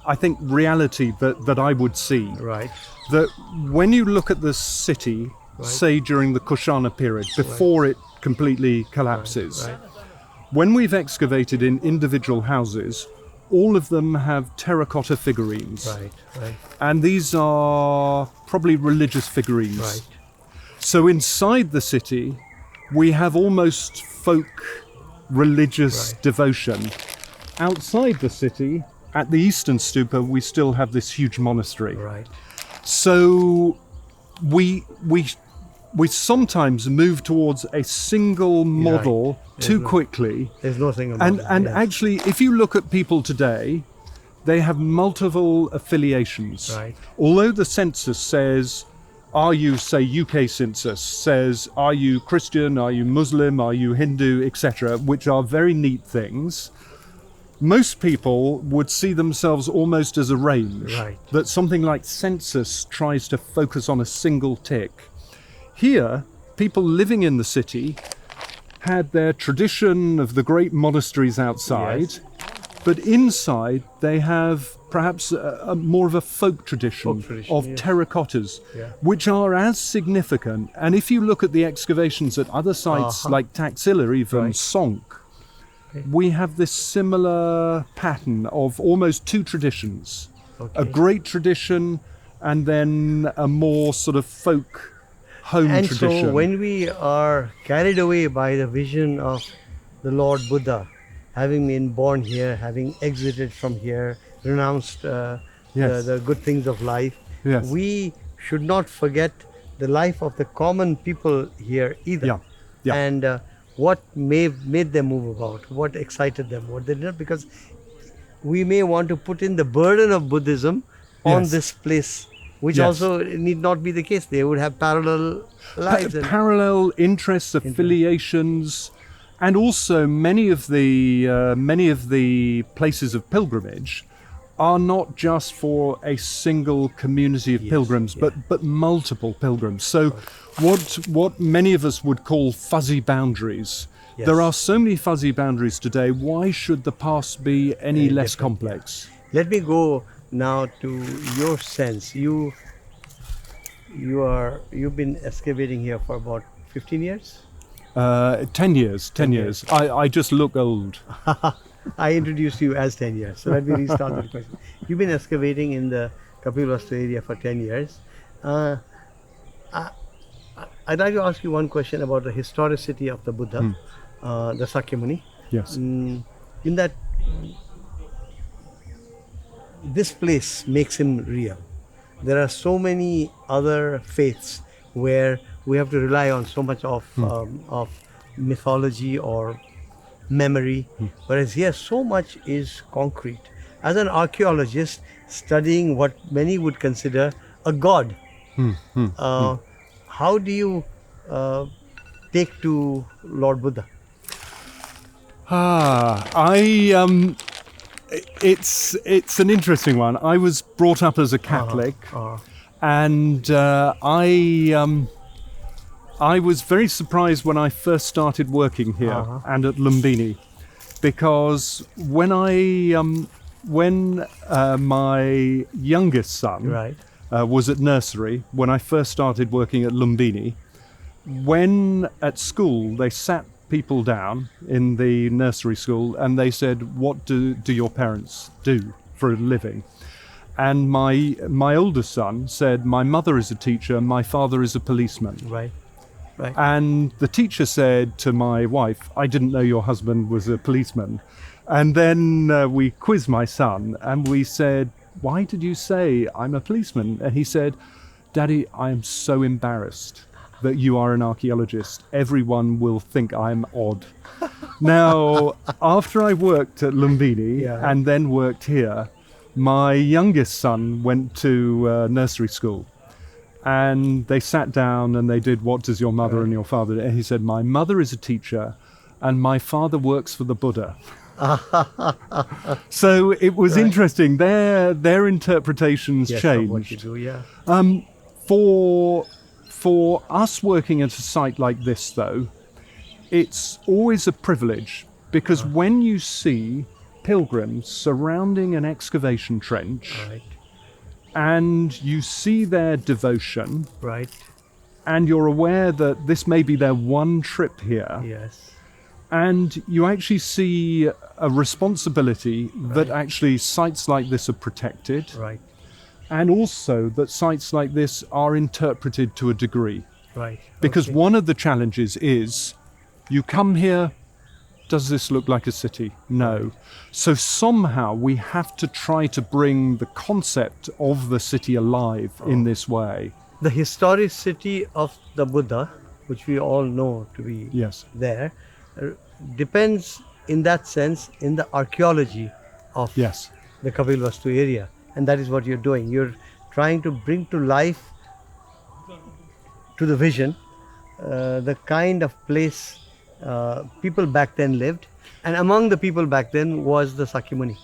I think reality that I would see. Right. That when you look at the city, say during the Kushana period, before it completely collapses, when we've excavated in individual houses, all of them have terracotta figurines. Right. And these are probably religious figurines. Right. So inside the city, we have almost folk religious devotion. Outside the city, at the eastern stupa, we still have this huge monastery. Right. So we sometimes move towards a single model too quickly. There's no single model. And actually, if you look at people today, they have multiple affiliations. Right. Although the census says, are you, say UK census says, are you Christian, are you Muslim, are you Hindu, etc., which are very neat things. Most people would see themselves almost as a range. Right. That something like census tries to focus on a single tick. Here, people living in the city had their tradition of the great monasteries outside, but inside they have perhaps more of a folk tradition of terracottas, which are as significant. And if you look at the excavations at other sites like Taxila, even Sonk, we have this similar pattern of almost two traditions. A great tradition and then a more sort of folk home tradition. And so when we are carried away by the vision of the Lord Buddha, having been born here, having exited from here, renounced the good things of life, we should not forget the life of the common people here either. And what made them move about, what excited them, what they did, because we may want to put in the burden of Buddhism on this place, which also need not be the case. They would have parallel lives. Parallel interests, affiliations, And also many of the places of pilgrimage are not just for a single community of pilgrims, but multiple pilgrims. So what many of us would call fuzzy boundaries, there are so many fuzzy boundaries today. Why should the past be any less complex? Let me go now to your sense. You've been excavating here for about 15 years? 10 years. I just look old. I introduced you as 10 years. So let me restart the question. You've been excavating in the Kapilvastu area for 10 years. I'd like to ask you one question about the historicity of the Buddha, the Sakyamuni. Yes. In that, this place makes him real. There are so many other faiths where we have to rely on so much of mythology or memory, whereas here so much is concrete. As an archaeologist studying what many would consider a god, how do you take to Lord Buddha? It's an interesting one. I was brought up as a Catholic, and I was very surprised when I first started working here and at Lumbini, because when my youngest son was at nursery, when I first started working at Lumbini, when at school they sat people down in the nursery school and they said, what do your parents do for a living? And my oldest son said, my mother is a teacher, my father is a policeman. Right. And the teacher said to my wife, I didn't know your husband was a policeman. And then we quizzed my son and we said, why did you say I'm a policeman? And he said, Daddy, I am so embarrassed that you are an archaeologist. Everyone will think I'm odd. Now, after I worked at Lumbini and then worked here, my youngest son went to nursery school. And they sat down and they did, what does your mother and your father do? And he said, my mother is a teacher and my father works for the Buddha. So it was interesting. Their interpretations changed. What you do, For us working at a site like this, though, it's always a privilege, because when you see pilgrims surrounding an excavation trench, and you see their devotion, and you're aware that this may be their one trip here, and you actually see a responsibility that actually sites like this are protected, and also that sites like this are interpreted to a degree. Because one of the challenges is, you come here, does this look like a city? No. So somehow we have to try to bring the concept of the city alive in this way. The historicity of the Buddha, which we all know to be there, depends in that sense in the archaeology of the Kapilvastu area. And that is what you're doing. You're trying to bring to life, to the vision, the kind of place people back then lived, and among the people back then was the Sakyamuni.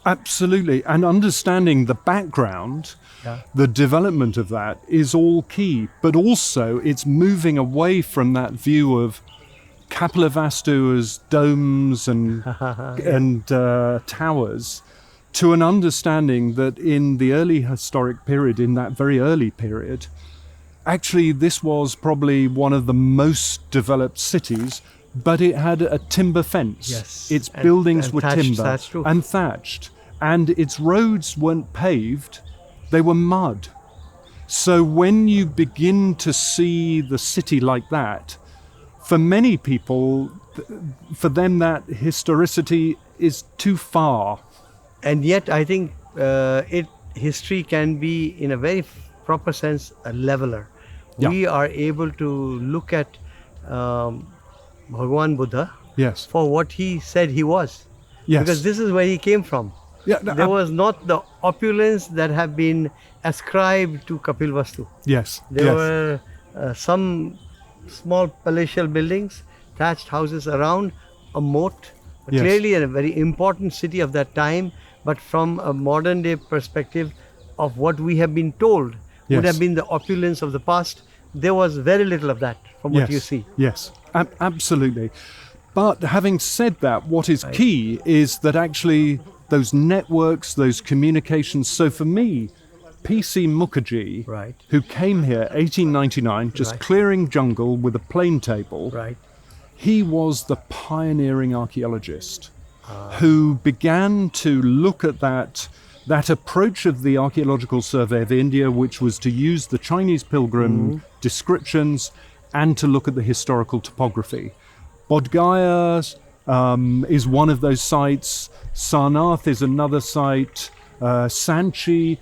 Absolutely, and understanding the background, the development of that is all key, but also it's moving away from that view of Kapilvastu as domes and towers, to an understanding that in the early historic period, in that very early period, actually this was probably one of the most developed cities, but it had a timber fence. Its buildings were timber and thatched, and its roads weren't paved, they were mud. So when you begin to see the city like that, for many people, for them that historicity is too far. And yet I think history can be, in a very proper sense, a leveler. We are able to look at Bhagwan Buddha for what he said he was. Because this is where he came from. There was not the opulence that have been ascribed to Kapilvastu. There were some small palatial buildings, thatched houses around a moat, Yes. clearly a very important city of that time, but from a modern day perspective of what we have been told would Yes. have been the opulence of the past, there was very little of that from what Yes. you see. Yes, absolutely. But having said that, what is key is that actually those networks, those communications. So for me, P.C. Mukherjee, Right. who came here 1899, just Right. clearing jungle with a plane table, Right. he was the pioneering archaeologist who began to look at that approach of the Archaeological Survey of India, which was to use the Chinese pilgrim descriptions and to look at the historical topography. Bodh Gaya is one of those sites. Sarnath is another site. Sanchi,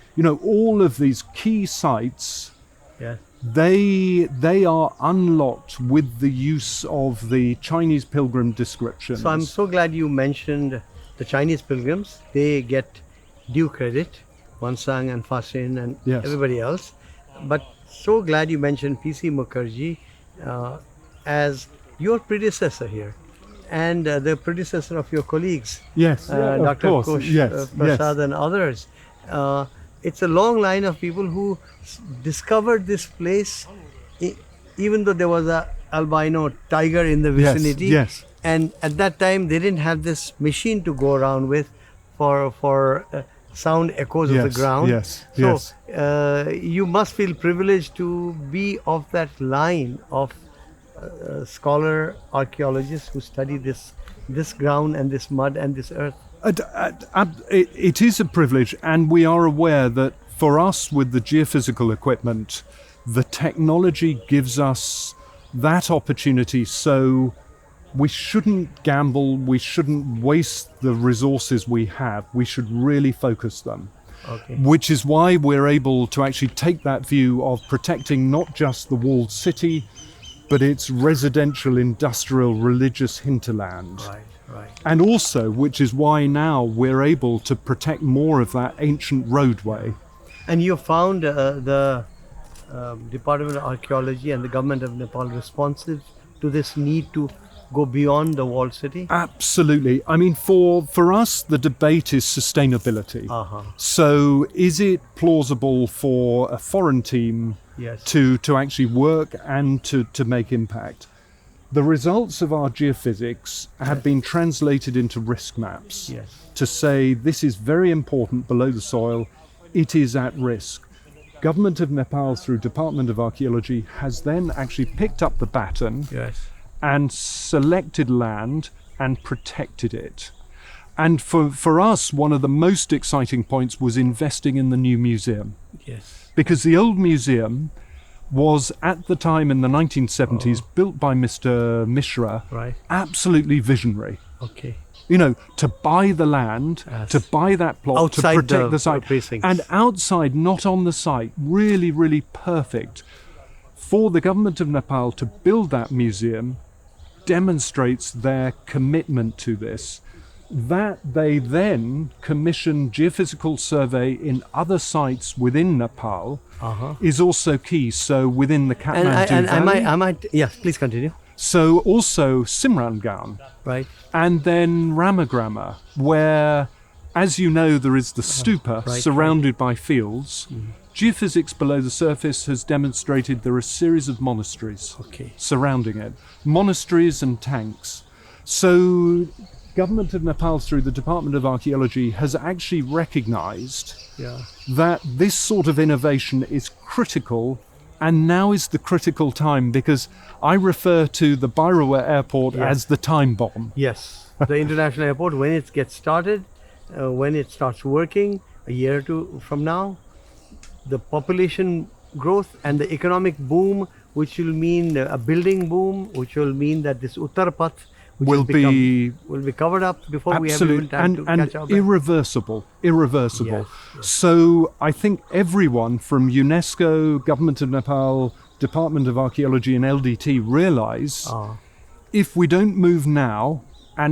all of these key sites, Yes. they are unlocked with the use of the Chinese pilgrim descriptions. So I'm so glad you mentioned the Chinese pilgrims. They get due credit, Wansang and Fasin and Yes. everybody else. But so glad you mentioned P.C. Mukherjee as your predecessor here and the predecessor of your colleagues, Yes, of Dr. course. Kosh Yes, Prasad and others. It's a long line of people who discovered this place, even though there was a albino tiger in the vicinity. yes. And at that time, they didn't have this machine to go around with for sound echoes of the Yes, ground. yes, So yes. you must feel privileged to be of that line of scholar archaeologists who study this ground and this mud and this earth. It is a privilege, and we are aware that for us with the geophysical equipment, the technology gives us that opportunity, so we shouldn't gamble, we shouldn't waste the resources we have, we should really focus them. Okay. Which is why we're able to actually take that view of protecting not just the walled city, but its residential, industrial, religious hinterland. Right, right. And also, which is why now we're able to protect more of that ancient roadway. And you found the Department of Archaeology and the government of Nepal responsive to this need to go beyond the walled city? Absolutely. I mean, for us, the debate is sustainability. Uh-huh. So is it plausible for a foreign team Yes. to actually work and to make impact? The results of our geophysics have been translated into risk maps Yes. to say this is very important below the soil, it is at risk. Government of Nepal through Department of Archaeology has then actually picked up the baton Yes. and selected land and protected it. And for us, one of the most exciting points was investing in the new museum. Yes. Because the old museum was, at the time in the 1970s, built by Mr. Mishra, Right. absolutely visionary. Okay. To buy the land, Yes. to buy that plot, Outside to protect the the site. precincts. And outside, not on the site, really, really perfect. For the government of Nepal to build that museum demonstrates their commitment to this. That they then commission geophysical survey in other sites within Nepal is also key. So within the Kathmandu And Valley, I might, yes, please continue. so also Simrangaon, Right. and then Ramagrama, where, as you know, there is the stupa right, surrounded by fields. Geophysics below the surface has demonstrated there are a series of monasteries Okay. surrounding it, monasteries and tanks. So government of Nepal through the Department of Archaeology has actually recognized Yeah. that this sort of innovation is critical, and now is the critical time, because I refer to the Bairoa airport Yes. as the time bomb. Yes. The international airport, when it gets started, when it starts working a year or two from now, the population growth and the economic boom, which will mean a building boom, which will mean that this Uttar Path Will be will be covered up before we have absolute even time to and catch up. irreversible. Yes, yes. So I think everyone from UNESCO, Government of Nepal, Department of Archaeology and LDT realize if we don't move now, and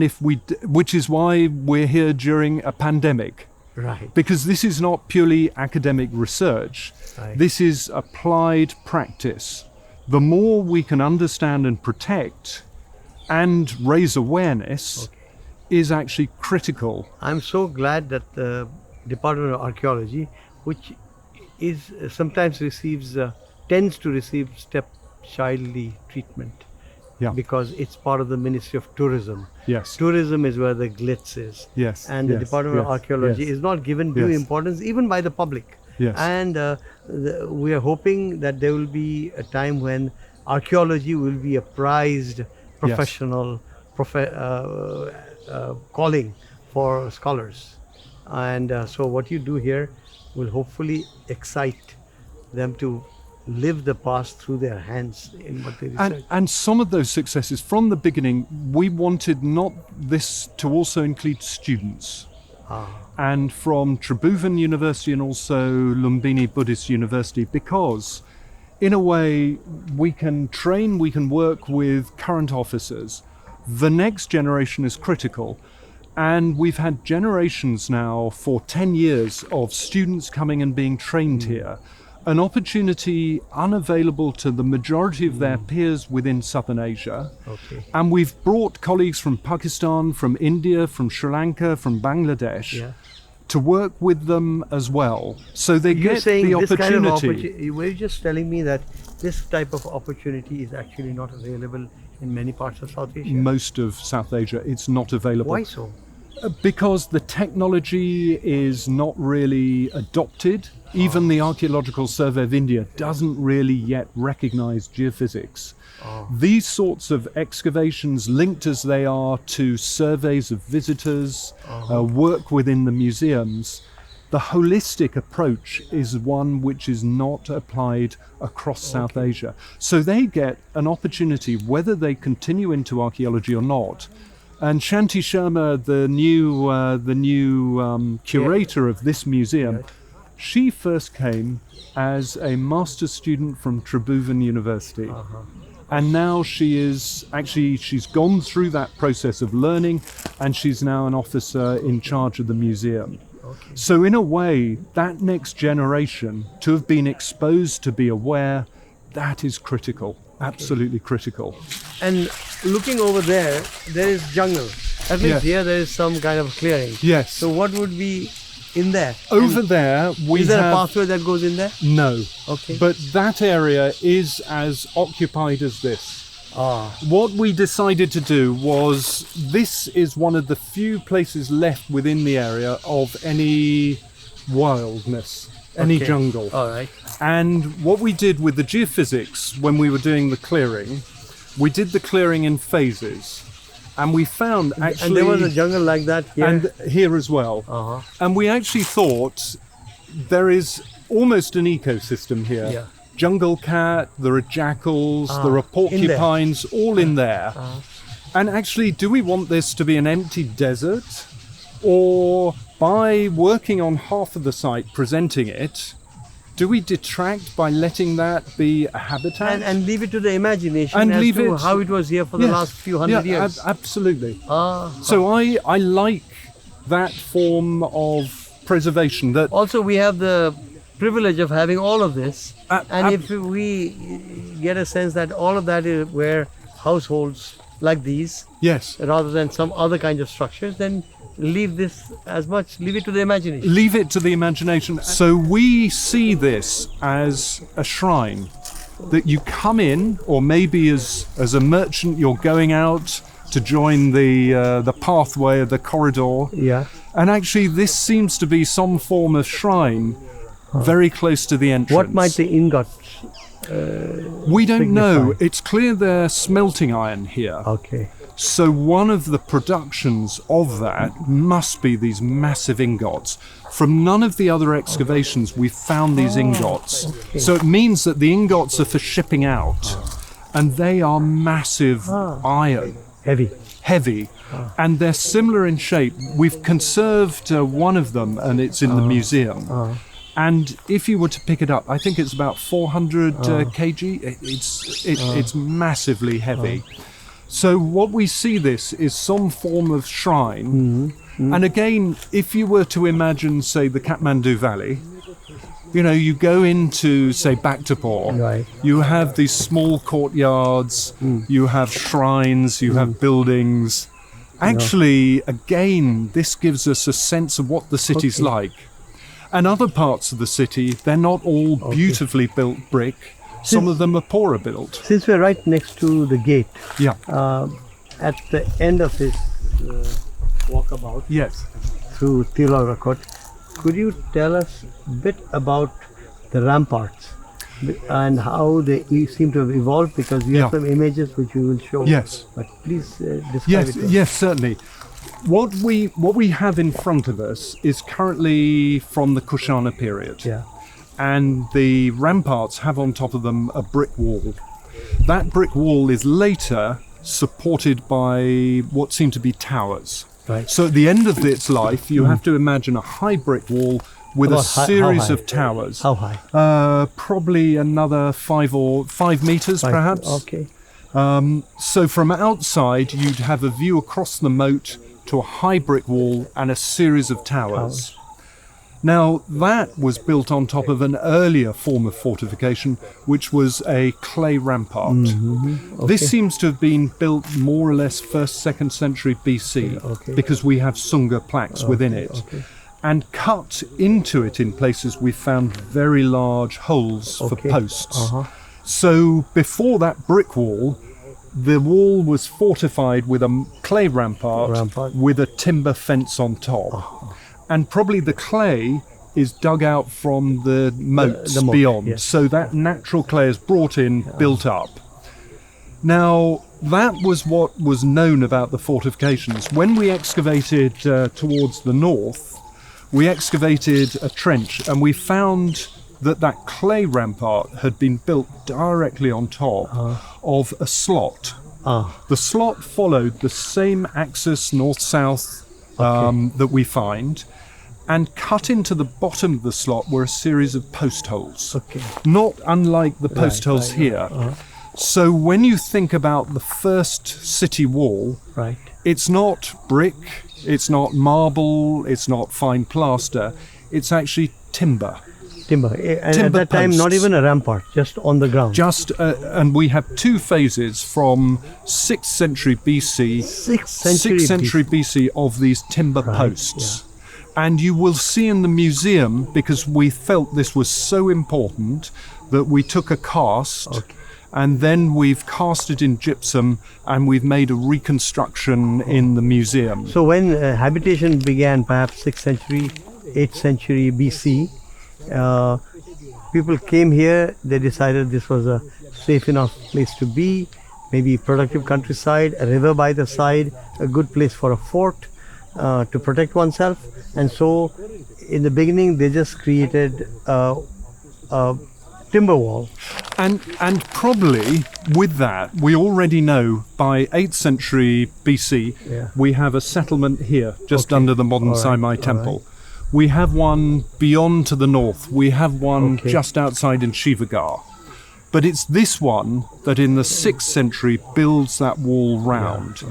which is why we're here during a pandemic, Right. because this is not purely academic research. Right. This is applied practice. The more we can understand and protect and raise awareness is actually critical. I'm so glad that the Department of Archaeology, which is sometimes tends to receive stepchildly treatment, because it's part of the Ministry of Tourism. Yes. Tourism is where the glitz is. Yes. And the Department of Archaeology is not given due importance even by the public. Yes. And we are hoping that there will be a time when archaeology will be a prized professional calling for scholars. And so what you do here will hopefully excite them to live the past through their hands in what they research. And some of those successes, from the beginning, we wanted not this to also include students. And from Tribhuvan University and also Lumbini Buddhist University, because in a way we can train, we can work with current officers. The next generation is critical. And we've had generations now for 10 years of students coming and being trained here. An opportunity unavailable to the majority of their peers within Southern Asia. And we've brought colleagues from Pakistan, from India, from Sri Lanka, from Bangladesh to work with them as well. So they get the opportunity. Were you just telling me that this type of opportunity is actually not available in many parts of South Asia? Most of South Asia, it's not available. Why so? Because the technology is not really adopted. Even the Archaeological Survey of India doesn't really yet recognize geophysics. These sorts of excavations, linked as they are to surveys of visitors, work within the museums, the holistic approach is one which is not applied across South Asia. So they get an opportunity, whether they continue into archaeology or not. And Shanti Sharma, the new curator of this museum, she first came as a master's student from Tribhuvan University. And now she's gone through that process of learning, and she's now an officer in charge of the museum. So in a way, that next generation, to have been exposed, to be aware, that is critical. Absolutely critical. And looking over there is jungle. That means here there is some kind of clearing. Yes. So what would be in there? Over there we Is there a pathway that goes in there? No. Okay. But that area is as occupied as this. What we decided to do was, this is one of the few places left within the area of any wildness, any jungle. All right. And what we did with the geophysics when we were doing the clearing, we did the clearing in phases. And we found actually... And there was a jungle like that here? And here as well. And we actually thought there is almost an ecosystem here. Yeah. Jungle cat, there are jackals, there are porcupines, all in there. And actually, do we want this to be an empty desert? Or by working on half of the site, presenting it, do we detract by letting that be a habitat? And leave it to the imagination and as leave to it, how it was here for the last few hundred years. Absolutely. So I like that form of preservation. That also, we have the privilege of having all of this. And if we get a sense that all of that is where households like these, rather than some other kind of structures, then leave it to the imagination. Leave it to the imagination. So we see this as a shrine that you come in, or maybe as a merchant you're going out to join the pathway of the corridor. And actually this seems to be some form of shrine very close to the entrance. What might the ingot we don't know. It's clear they're smelting iron here. So one of the productions of that must be these massive ingots. From none of the other excavations we've found these ingots. So it means that the ingots are for shipping out. And they are massive iron. Heavy. And they're similar in shape. We've conserved one of them, and it's in the museum. And if you were to pick it up, I think it's about 400 kg. It's massively heavy. So what we see this is some form of shrine. And again, if you were to imagine, say, the Kathmandu Valley, You know, you go into, say, Bhaktapur, Right. you have these small courtyards, you have shrines, you have buildings. Actually, again, this gives us a sense of what the city's like. And other parts of the city, they're not all beautifully built brick. Some of them are poorer built. Since we're right next to the gate, Yeah. at the end of this walkabout Yes. through Tilaurakot, could you tell us a bit about the ramparts and how they seem to have evolved? Because we have some images which we will show. Yes. But please describe Yes, it. yes, certainly. What we have in front of us is currently from the Kushana period. Yeah. And the ramparts have on top of them a brick wall. That brick wall is later supported by what seem to be towers. Right. So at the end of its life, you have to imagine a high brick wall with a series of towers. How high? Probably another 5 meters, perhaps. Okay. So from outside, you'd have a view across the moat to a high brick wall and a series of towers. Now, that was built on top of an earlier form of fortification, which was a clay rampart. This seems to have been built more or less 1st, 2nd century BC, because we have Sunga plaques within it. And cut into it in places, we found very large holes for posts. So before that brick wall, the wall was fortified with a clay rampart with a timber fence on top. And probably the clay is dug out from the moats the moat, beyond. yes. So that natural clay is brought in, built up. Now, that was what was known about the fortifications. When we excavated towards the north, we excavated a trench and we found that clay rampart had been built directly on top of a slot. The slot followed the same axis north-south that we find, and cut into the bottom of the slot were a series of post holes, not unlike the post holes here. So when you think about the first city wall, it's not brick, it's not marble, it's not fine plaster, it's actually timber. Timber. And Timber at that time, not posts. even a rampart, just on the ground. And we have two phases from 6th century BC, 6th century BC of these timber posts. And you will see in the museum, because we felt this was so important, that we took a cast and then we've cast it in gypsum and we've made a reconstruction in the museum. So when habitation began, perhaps 6th century, 8th century BC, people came here, they decided this was a safe enough place to be, maybe productive countryside, a river by the side, a good place for a fort to protect oneself. And so in the beginning they just created a timber wall. And probably with that, we already know by 8th century BC, we have a settlement here, just under the modern Saimai Temple. We have one beyond to the north. We have one just outside in Shivagar. But it's this one that in the 6th century builds that wall round.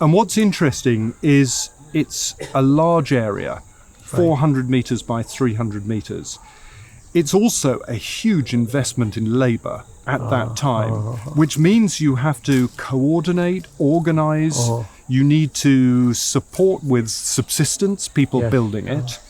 And what's interesting is it's a large area, 400 meters by 300 meters. It's also a huge investment in labor at that time, which means you have to coordinate, organize, you need to support with subsistence, people building it.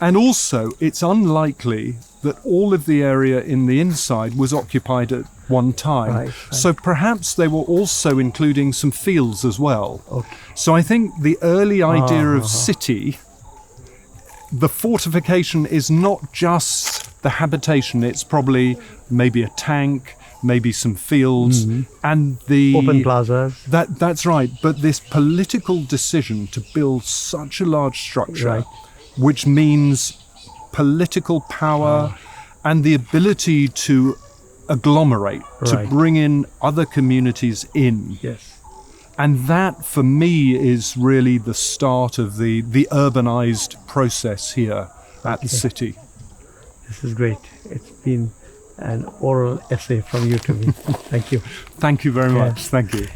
And also, it's unlikely that all of the area in the inside was occupied at one time. So perhaps they were also including some fields as well. So I think the early idea of city, the fortification is not just the habitation, it's probably maybe a tank, maybe some fields, and the open plazas. That's right. But this political decision to build such a large structure, which means political power and the ability to agglomerate, to bring in other communities in. And that, for me, is really the start of the urbanized process here at the city. This is great. It's been an oral essay from you to me. Thank you. Thank you very much. Thank you.